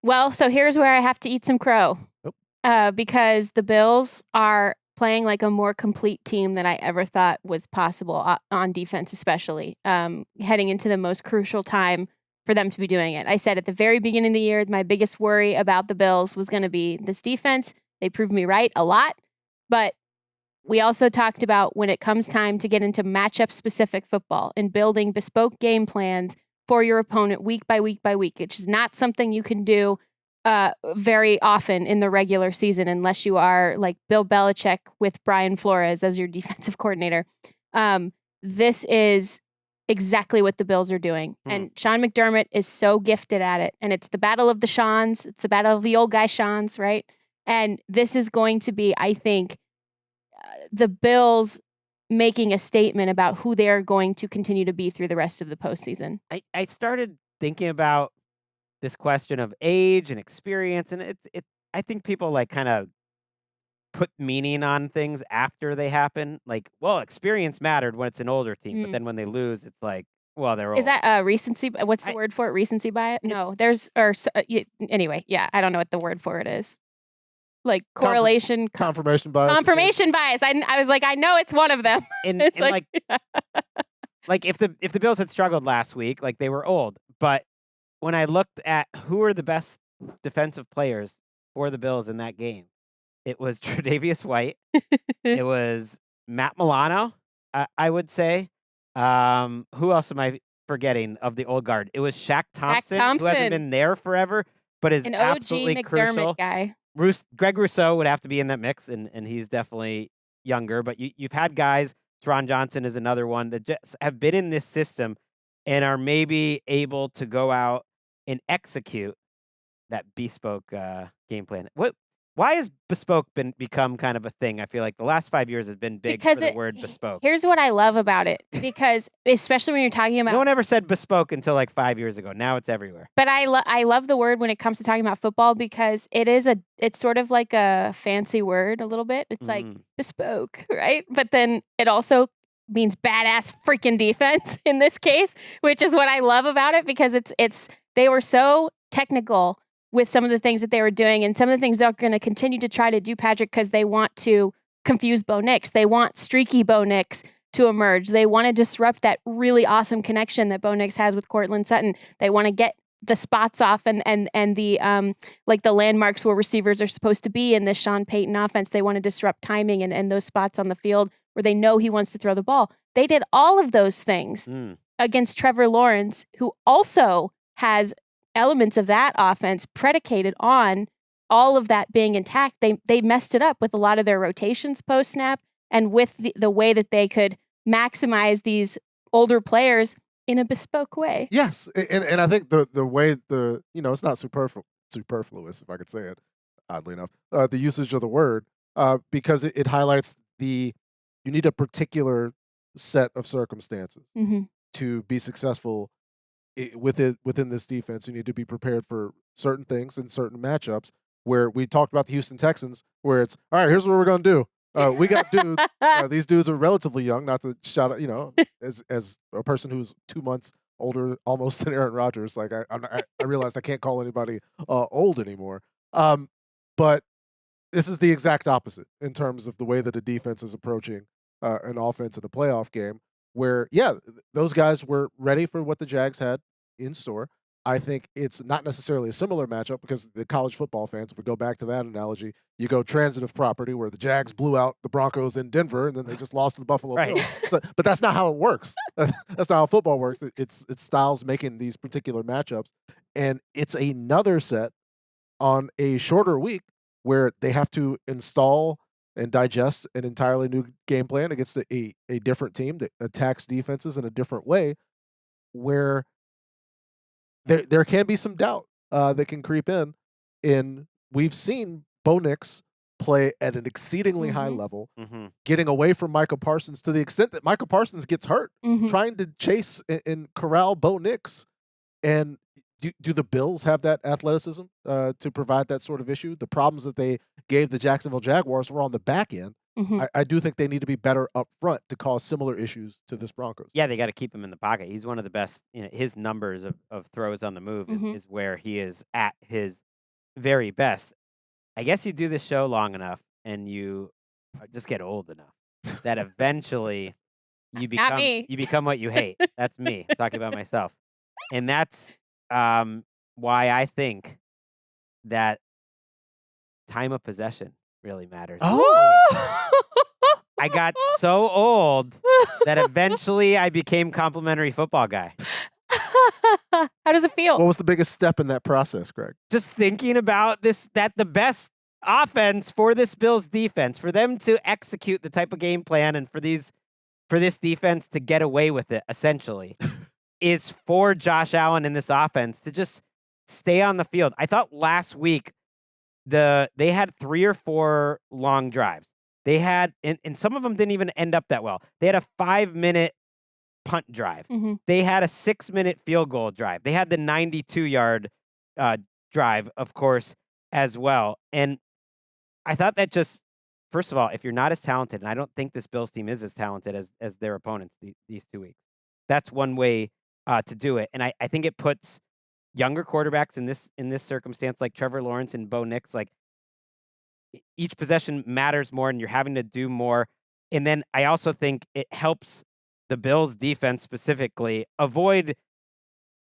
S2: Well, so here's where I have to eat some crow. Because the Bills are playing like a more complete team than I ever thought was possible on defense, especially heading into the most crucial time for them to be doing it. I said at the very beginning of the year, my biggest worry about the Bills was going to be this defense. They proved me right a lot, but we also talked about when it comes time to get into matchup-specific football and building bespoke game plans for your opponent week by week by week, which is not something you can do very often in the regular season unless you are like Bill Belichick with Brian Flores as your defensive coordinator. This is exactly what the Bills are doing. And Sean McDermott is so gifted at it. And it's the battle of the Seans. It's the battle of the old guy Seans, right? And this is going to be, I think, the Bills making a statement about who they are going to continue to be through the rest of the postseason.
S1: I started thinking about this question of age and experience, and I think people like kind of put meaning on things after they happen. Like, well, experience mattered when it's an older team, but then when they lose, it's like, well, they're old.
S2: Is that recency? What's the word for it? Recency bias? No, anyway, yeah, I don't know what the word for it is. Like correlation,
S3: confirmation bias.
S2: Confirmation bias. I was like, I know it's one of them.
S1: And like if the Bills had struggled last week, like they were old. But when I looked at who are the best defensive players for the Bills in that game, it was Tre'Davious White. It was Matt Milano, I would say. Who else am I forgetting of the old guard? It was Shaq Thompson, who hasn't been there forever, but is
S2: an OG
S1: absolutely
S2: McDermott
S1: crucial.
S2: Guy.
S1: Greg Rousseau would have to be in that mix, and he's definitely younger. But you've had guys, Ron Johnson is another one, that just have been in this system and are maybe able to go out and execute that bespoke game plan. Why has bespoke become kind of a thing? I feel like the last 5 years has been big for the word bespoke.
S2: Here's what I love about it, because especially when you're talking about...
S1: No one ever said bespoke until like 5 years ago. Now it's everywhere.
S2: But I love the word when it comes to talking about football, because it's sort of like a fancy word a little bit. It's like bespoke, right? But then it also means badass freaking defense in this case, which is what I love about it, because they were so technical with some of the things that they were doing, and some of the things they're going to continue to try to do, Patrick, because they want to confuse Bo Nix. They want streaky Bo Nix to emerge. They want to disrupt that really awesome connection that Bo Nix has with Courtland Sutton. They want to get the spots off and the like the landmarks where receivers are supposed to be in this Sean Payton offense. They want to disrupt timing and those spots on the field where they know he wants to throw the ball. They did all of those things against Trevor Lawrence, who also has elements of that offense predicated on all of that being intact. They messed it up with a lot of their rotations post-snap and with the way that they could maximize these older players in a bespoke way.
S3: Yes, and I think the way it's not superfluous, if I could say it, oddly enough, the usage of the word, because it highlights you need a particular set of circumstances to be successful within this defense. You need to be prepared for certain things and certain matchups, where we talked about the Houston Texans, where it's, all right, here's what we're going to do. We got dudes. These dudes are relatively young, not to shout out, as a person who's 2 months older almost than Aaron Rodgers. Like I realized I can't call anybody old anymore. But this is the exact opposite in terms of the way that a defense is approaching an offense in a playoff game, where, those guys were ready for what the Jags had in store. I think it's not necessarily a similar matchup, because the college football fans, if we go back to that analogy, you go transitive property where the Jags blew out the Broncos in Denver and then they just lost to the Buffalo Bills. But that's not how it works. That's not how football works. It's styles making these particular matchups. And it's another set on a shorter week where they have to install and digest an entirely new game plan against a different team that attacks defenses in a different way, where there can be some doubt that can creep in. And we've seen Bo Nix play at an exceedingly high level, getting away from Micah Parsons to the extent that Micah Parsons gets hurt, trying to chase and corral Bo Nix. And do the Bills have that athleticism to provide that sort of issue? The problems that they gave the Jacksonville Jaguars were on the back end. I do think they need to be better up front to cause similar issues to this Broncos.
S1: Yeah, they got to keep him in the pocket. He's one of the best. His numbers of throws on the move is where he is at his very best. I guess you do this show long enough and you just get old enough that eventually you become what you hate. That's me talking about myself. And that's why I think that time of possession really matters.
S3: Oh,
S1: I got so old that eventually I became complimentary football guy.
S2: How does it feel?
S3: what was the biggest step in that process, Greg?
S1: Just thinking about that the best offense for this Bills defense, for them to execute the type of game plan and for this defense to get away with it, essentially, is for Josh Allen in this offense to just stay on the field. I thought last week they had 3 or 4 long drives. They had, and some of them didn't even end up that well. They had a 5-minute punt drive. They had a 6-minute field goal drive. They had the 92-yard drive, of course, as well. And I thought that just, first of all, if you're not as talented, and I don't think this Bills team is as talented as their opponents these 2 weeks, that's one way to do it. And I think it puts younger quarterbacks in this circumstance, like Trevor Lawrence and Bo Nix, like each possession matters more and you're having to do more. And then I also think it helps the Bills defense specifically avoid,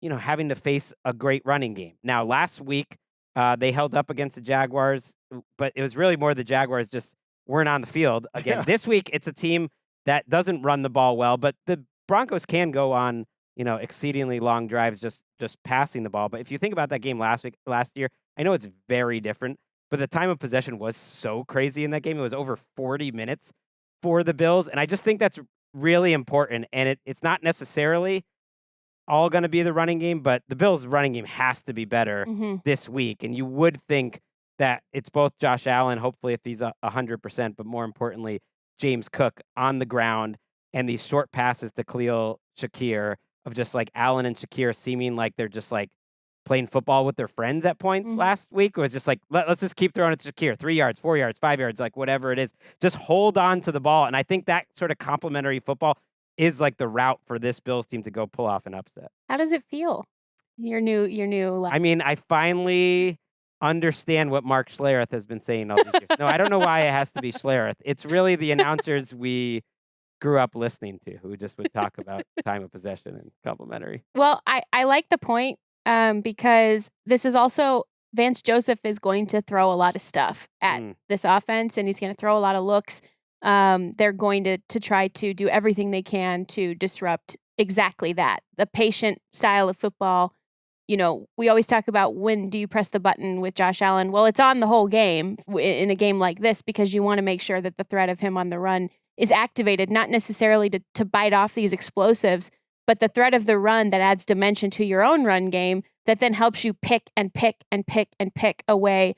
S1: having to face a great running game. Now, last week, they held up against the Jaguars, but it was really more the Jaguars just weren't on the field. Again, this week, it's a team that doesn't run the ball well, but the Broncos can go on, exceedingly long drives just passing the ball. But if you think about that game last year, I know it's very different, but the time of possession was so crazy in that game. It was over 40 minutes for the Bills, and I just think that's really important. And it's not necessarily all going to be the running game, but the Bills' running game has to be better this week. And you would think that it's both Josh Allen, hopefully if he's 100%, but more importantly, James Cook on the ground and these short passes to Khalil Shakir of just like Allen and Shakir seeming like they're just like playing football with their friends at points last week. It was just like, let's just keep throwing it to Shakir, 3 yards, 4 yards, 5 yards, like whatever it is. Just hold on to the ball. And I think that sort of complimentary football is like the route for this Bills team to go pull off an upset.
S2: How does it feel? Your new.
S1: I mean, I finally understand what Mark Schlereth has been saying all these years. No, I don't know why it has to be Schlereth. It's really the announcers we grew up listening to who just would talk about time of possession and complimentary.
S2: Well, I like the point because this is also Vance Joseph is going to throw a lot of stuff at this offense, and he's going to throw a lot of looks. They're going to try to do everything they can to disrupt exactly that. The patient style of football. We always talk about when do you press the button with Josh Allen? Well, it's on the whole game in a game like this because you want to make sure that the threat of him on the run is activated, not necessarily to bite off these explosives, but the threat of the run that adds dimension to your own run game that then helps you pick and pick and pick and pick away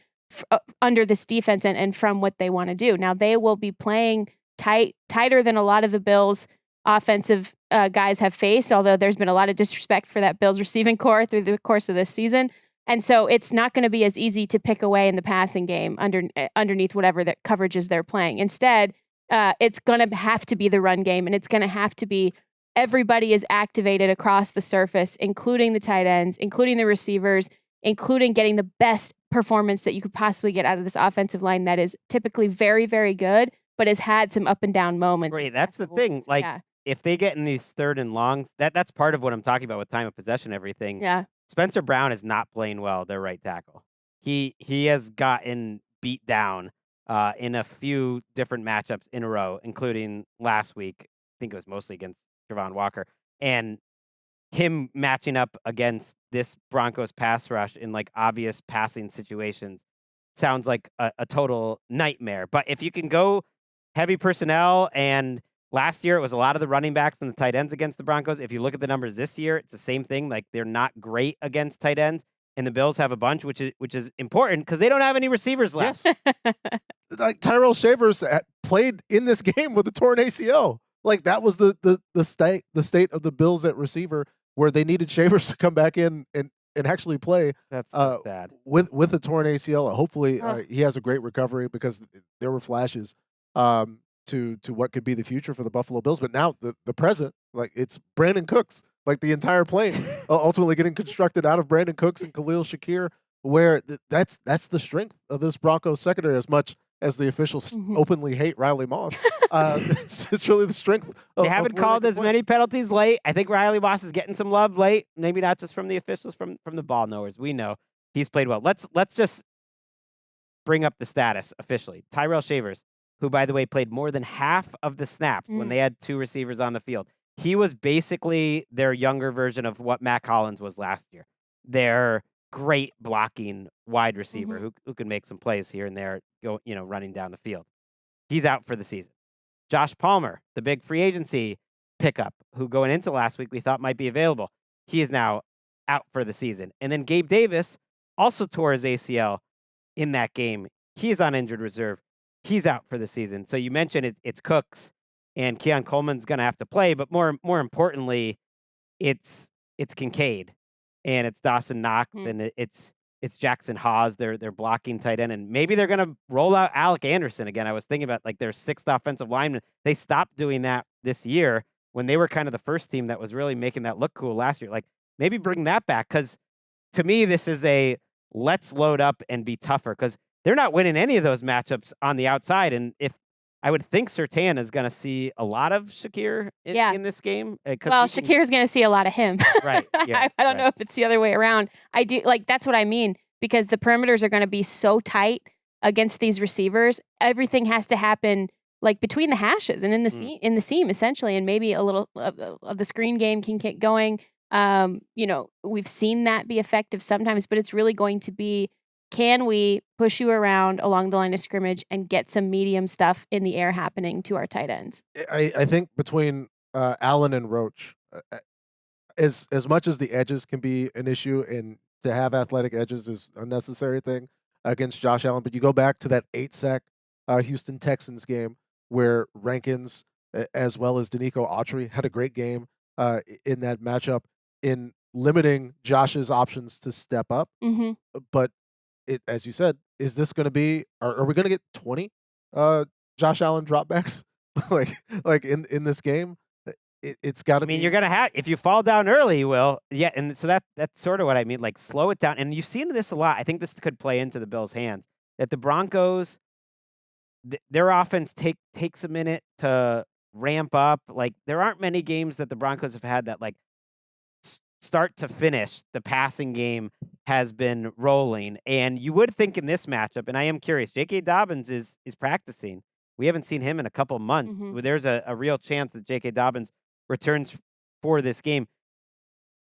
S2: under this defense and from what they want to do. Now, they will be playing tighter than a lot of the Bills' offensive guys have faced, although there's been a lot of disrespect for that Bills receiving core through the course of this season. And so it's not going to be as easy to pick away in the passing game underneath whatever the coverages they're playing. Instead, it's going to have to be the run game, and it's going to have to be everybody is activated across the surface, including the tight ends, including the receivers, including getting the best performance that you could possibly get out of this offensive line that is typically very, very good, but has had some up and down moments.
S1: Right, that's the thing. Like, if they get in these third and longs, that's part of what I'm talking about with time of possession, everything.
S2: Yeah.
S1: Spencer Brown is not playing well, their right tackle. He has gotten beat down in a few different matchups in a row, including last week. I think it was mostly against Travon Walker. And him matching up against this Broncos pass rush in like obvious passing situations sounds like a total nightmare. But if you can go heavy personnel, and last year it was a lot of the running backs and the tight ends against the Broncos. If you look at the numbers this year, it's the same thing. Like, they're not great against tight ends, and the Bills have a bunch, which is important because they don't have any receivers left.
S3: Yes. Like, Tyrell Shavers played in this game with a torn ACL. Like, that was the state of the Bills at receiver, where they needed Shavers to come back in and actually play.
S1: That's so sad.
S3: With a torn ACL. Hopefully he has a great recovery, because there were flashes to what could be the future for the Buffalo Bills. But now the present, like, it's Brandon Cooks, like the entire plane ultimately getting constructed out of Brandon Cooks and Khalil Shakir, where that's the strength of this Broncos secondary, as much as the officials openly hate Riley Moss. It's really the strength of,
S1: they haven't called as many penalties late. I think Riley Moss is getting some love late, maybe not just from the officials, from the ball knowers. We know he's played well. Let's just bring up the status officially. Tyrell Shavers, who, by the way, played more than half of the snaps when they had 2 receivers on the field. He was basically their younger version of what Matt Collins was last year. Their great blocking wide receiver who can make some plays here and there, running down the field. He's out for the season. Josh Palmer, the big free agency pickup, who going into last week we thought might be available, he is now out for the season. And then Gabe Davis also tore his ACL in that game. He's on injured reserve. He's out for the season. So you mentioned it's Cooks, and Keon Coleman's going to have to play, but more importantly, it's Kincaid, and it's Dawson Knox, and it's Jackson Hawes, their blocking tight end, and maybe they're going to roll out Alec Anderson again. I was thinking about, like, their 6th offensive lineman. They stopped doing that this year when they were kind of the first team that was really making that look cool last year. Like, maybe bring that back, because to me this is a let's load up and be tougher, because they're not winning any of those matchups on the outside. And if I would think Jourdan is going to see a lot of Shakir in this game.
S2: Well, Shakir's going to see a lot of him.
S1: Right. Yeah,
S2: I don't know if it's the other way around. I do, like, that's what I mean, because the perimeters are going to be so tight against these receivers. Everything has to happen, like, between the hashes and in the seam, essentially, and maybe a little of the screen game can get going. We've seen that be effective sometimes, but it's really going to be, can we push you around along the line of scrimmage and get some medium stuff in the air happening to our tight ends?
S3: I think between Allen and Roach, as much as the edges can be an issue, and to have athletic edges is a necessary thing against Josh Allen, but you go back to that 8-sack Houston Texans game where Rankins, as well as Danico Autry, had a great game in that matchup in limiting Josh's options to step up. But as you said, is this going to be? Are we going to get 20 Josh Allen dropbacks like in this game? It's got to be.
S1: I mean, you're going to have, if you fall down early, you will. Yeah, and so that's sort of what I mean. Like, slow it down. And you've seen this a lot. I think this could play into the Bills' hands. That the Broncos, their offense takes a minute to ramp up. Like, there aren't many games that the Broncos have had that, like, start to finish, the passing game has been rolling. And you would think in this matchup, and I am curious, J.K. Dobbins is practicing. We haven't seen him in a couple months. There's a real chance that J.K. Dobbins returns for this game,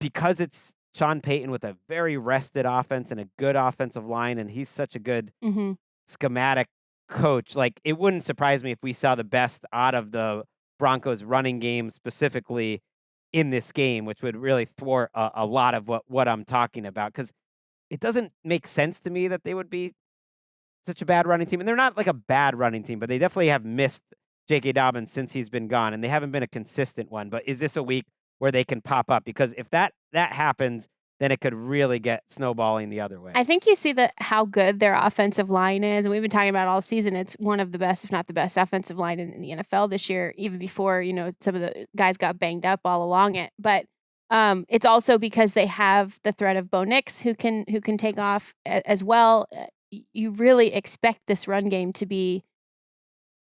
S1: because it's Sean Payton with a very rested offense and a good offensive line, and he's such a good schematic coach. Like, it wouldn't surprise me if we saw the best out of the Broncos running game specifically in this game, which would really thwart a lot of what I'm talking about, because it doesn't make sense to me that they would be such a bad running team. And they're not like a bad running team, but they definitely have missed J.K. Dobbins since he's been gone, and they haven't been a consistent one. But is this a week where they can pop up? Because if that happens, then it could really get snowballing the other way.
S2: I think you see how good their offensive line is. And we've been talking about all season. It's one of the best, if not the best, offensive line in the NFL this year, even before, some of the guys got banged up all along it. But it's also because they have the threat of Bo Nix, who can take off as well. You really expect this run game to be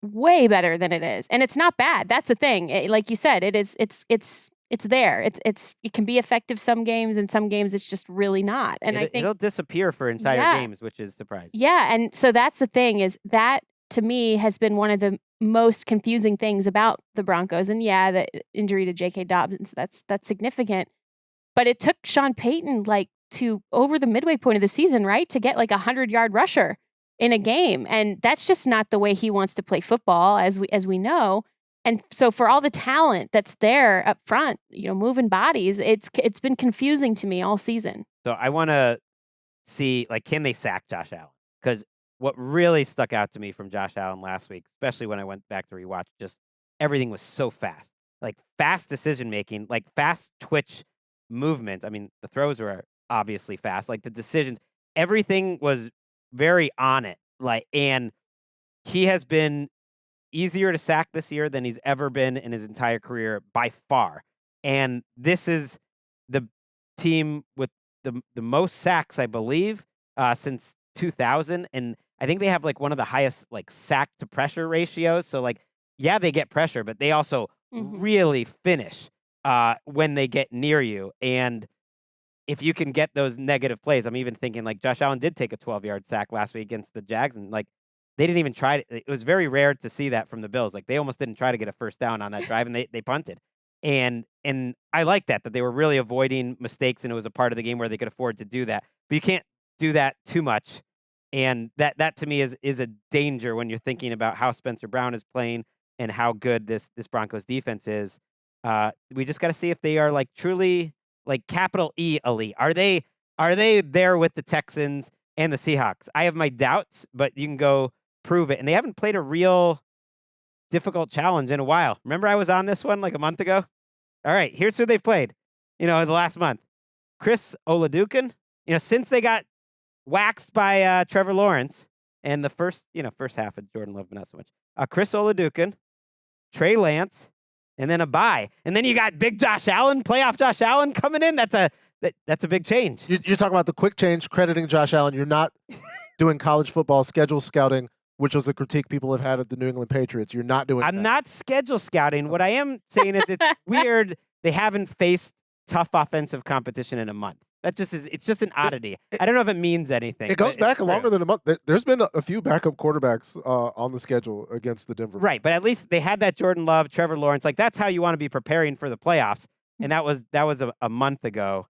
S2: way better than it is. And it's not bad. That's the thing. Like you said, it's there. It can be effective some games, and some games it's just really not. And I think
S1: it'll disappear for entire games, which is surprising.
S2: Yeah, and so that's the thing, is that to me has been one of the most confusing things about the Broncos. And yeah, the injury to J.K. Dobbins, that's significant. But it took Sean Payton to over the midway point of the season, right, to get like a 100-yard rusher in a game. And that's just not the way he wants to play football, as we know. And so for all the talent that's there up front, moving bodies, it's been confusing to me all season.
S1: So I want to see, can they sack Josh Allen? Because what really stuck out to me from Josh Allen last week, especially when I went back to rewatch, just everything was so fast. Fast decision-making, fast twitch movement. I mean, the throws were obviously fast. The decisions, everything was very on it. And he has been easier to sack this year than he's ever been in his entire career by far. And this is the team with the most sacks, I believe, since 2000. And I think they have one of the highest sack to pressure ratios. So yeah, they get pressure, but they also really finish when they get near you. And if you can get those negative plays, I'm even thinking Josh Allen did take a 12-yard sack last week against the Jags, and they didn't even try to. It was very rare to see that from the Bills. They almost didn't try to get a first down on that drive, and they punted. And I like that they were really avoiding mistakes, and it was a part of the game where they could afford to do that. But you can't do that too much, and that to me is a danger when you're thinking about how Spencer Brown is playing and how good this Broncos defense is. We just got to see if they are truly capital E elite. Are they there with the Texans and the Seahawks? I have my doubts, but you can go prove it. And they haven't played a real difficult challenge in a while. Remember I was on this one a month ago? All right, here's who they've played, in the last month. Chris Oladukin, since they got waxed by Trevor Lawrence and the first half of Jourdan Love, but not so much. Chris Oladukin, Trey Lance, and then a bye. And then you got big Josh Allen, playoff Josh Allen coming in. That's a big change.
S3: You're talking about the quick change, crediting Josh Allen. You're not doing college football schedule scouting, which was a critique people have had of the New England Patriots. You're not doing that.
S1: I'm not schedule scouting. What I am saying is it's weird they haven't faced tough offensive competition in a month. It's just an oddity. I don't know if it means anything.
S3: It goes back longer than a month. There's been a few backup quarterbacks on the schedule against the Denver.
S1: Right, but at least they had that Jordan Love, Trevor Lawrence. That's how you want to be preparing for the playoffs. And that was a month ago.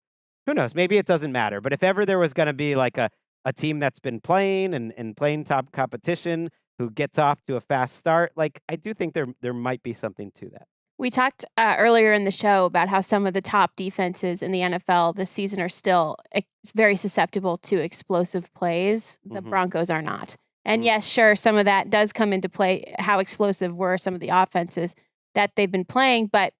S1: Who knows? Maybe it doesn't matter. But if ever there was going to be a team that's been playing and playing top competition who gets off to a fast start, I do think there might be something to that.
S2: We talked earlier in the show about how some of the top defenses in the NFL this season are still very susceptible to explosive plays. The Broncos are not. And yes, sure, some of that does come into play. How explosive were some of the offenses that they've been playing? But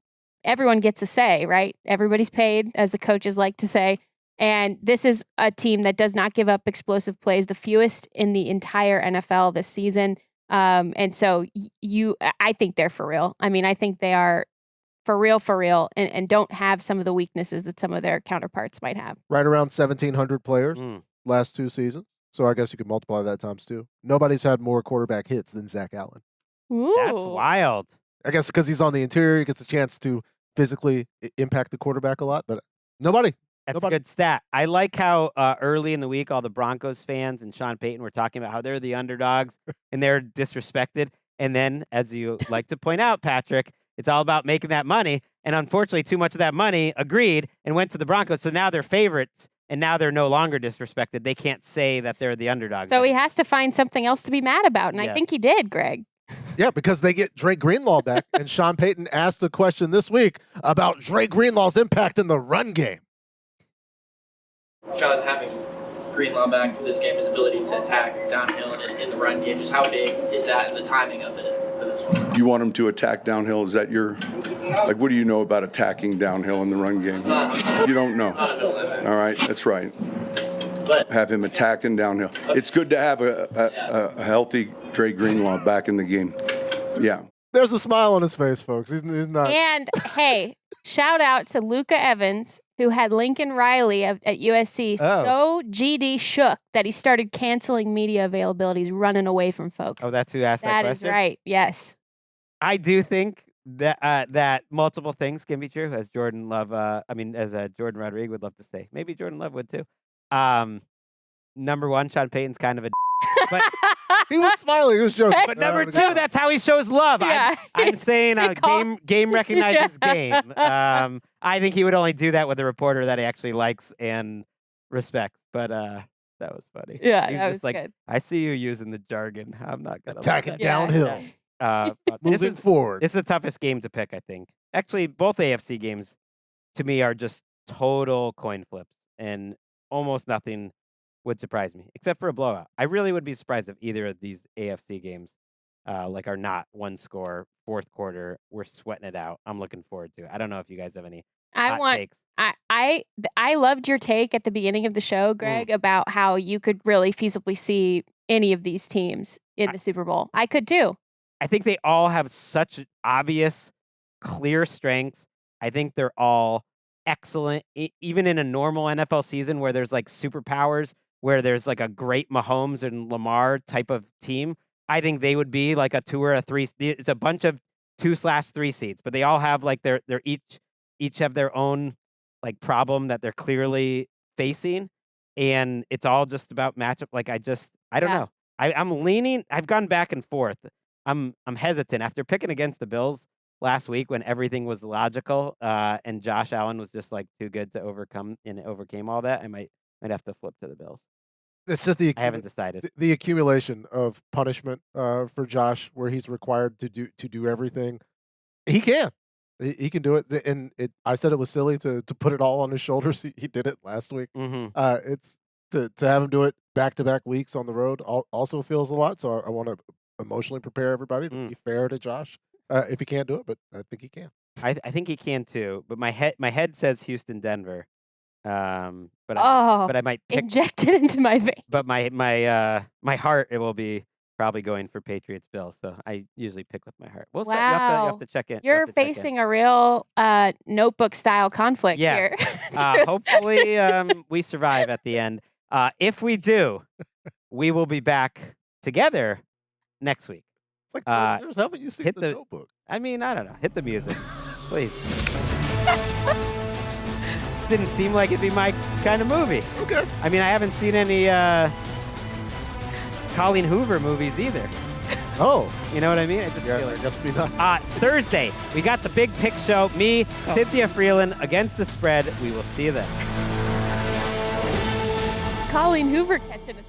S2: everyone gets a say, right? Everybody's paid, as the coaches like to say. And this is a team that does not give up explosive plays, the fewest in the entire NFL this season. And so I think they're for real. I mean, I think they are for real, and don't have some of the weaknesses that some of their counterparts might have.
S3: Right around 1,700 players last 2 seasons. So I guess you could multiply that times 2. Nobody's had more quarterback hits than Zach Allen.
S2: Ooh.
S1: That's wild.
S3: I guess because he's on the interior, he gets a chance to physically impact the quarterback a lot, but nobody.
S1: That's a good stat. I like how early in the week all the Broncos fans and Sean Payton were talking about how they're the underdogs and they're disrespected. And then, as you like to point out, Patrick, it's all about making that money. And unfortunately, too much of that money agreed and went to the Broncos. So now they're favorites, and now they're no longer disrespected. They can't say that they're the underdogs.
S2: So he has to find something else to be mad about, and I think he did, Greg.
S3: Yeah, because they get Drake Greenlaw back, and Sean Payton asked a question this week about Drake Greenlaw's impact in the run game.
S10: Sean, having Greenlaw back for this game, his ability to attack downhill and in the run game, just how big is that and the timing of it for this one?
S11: You want him to attack downhill? Is that your, what do you know about attacking downhill in the run game? You don't know. All right, that's right. Have him attacking downhill. It's good to have a healthy Drake Greenlaw back in the game. Yeah.
S3: There's a smile on his face, folks. He's not.
S2: And, hey, shout out to Luka Evans, who had Lincoln Riley at USC so GD shook that he started canceling media availabilities, running away from folks.
S1: Oh, that's who asked that question?
S2: That is right, yes.
S1: I do think that that multiple things can be true, as Jourdan Rodrigue would love to say. Maybe Jourdan Love would too. Number one, Sean Payton's kind of a but
S3: he was smiling, he was joking.
S1: But number 2, that's how he shows love.
S2: Yeah.
S1: I'm saying game recognizes game. I think he would only do that with a reporter that he actually likes and respects. But That was funny.
S2: Yeah,
S1: He was
S2: that
S1: just
S2: was
S1: like,
S2: good.
S1: I see you using the jargon. I'm not gonna let
S3: Attacking
S1: that
S3: downhill.
S1: but
S3: Moving forward.
S1: This is the toughest game to pick, I think. Actually, both AFC games to me are just total coin flips, and almost nothing would surprise me except for a blowout. I really would be surprised if either of these AFC games are not one score, fourth quarter. We're sweating it out. I'm looking forward to it. I don't know if you guys have any hot takes.
S2: I loved your take at the beginning of the show, Greg, about how you could really feasibly see any of these teams in the Super Bowl. I could too.
S1: I think they all have such obvious, clear strengths. I think they're all excellent, even in a normal NFL season where there's like superpowers, where there's like a great Mahomes and Lamar type of team. I think they would be like a 2 or a 3. It's a bunch of 2/3 seeds, but they all have like they're each have their own like problem that they're clearly facing, and it's all just about matchup. Like I don't know. I'm leaning. I've gone back and forth. I'm hesitant after picking against the Bills last week when everything was logical, and Josh Allen was just like too good to overcome, and it overcame all that. I might have to flip to the Bills.
S3: It's just
S1: I haven't decided.
S3: The accumulation of punishment for Josh, where he's required to do everything. He can. He can do it, and I said it was silly to put it all on his shoulders. He did it last week. It's to have him do it back-to-back weeks on the road also feels a lot. So I want to emotionally prepare everybody to be fair to Josh if he can't do it, but I think he can.
S1: I think he can too. But my head says Houston, Denver. But I might pick,
S2: inject it into my vein.
S1: But my heart, it will be probably going for Patriots Bills. So I usually pick with my heart. We'll see. You have to check in.
S2: You're facing a real notebook style conflict here.
S1: Hopefully we survive at the end. If we do, we will be back together next week.
S3: It's like 30 years. Haven't you seen the Notebook?
S1: I mean, I don't know. Hit the music, please. Just didn't seem like it'd be my kind of movie.
S3: Okay.
S1: I mean, I haven't seen any Colleen Hoover movies either.
S3: Oh.
S1: You know what I mean? I just feel like
S3: I guess we not.
S1: Thursday, we got the big pick show. Me, Cynthia Freeland against the spread. We will see you then.
S2: Colleen Hoover catching a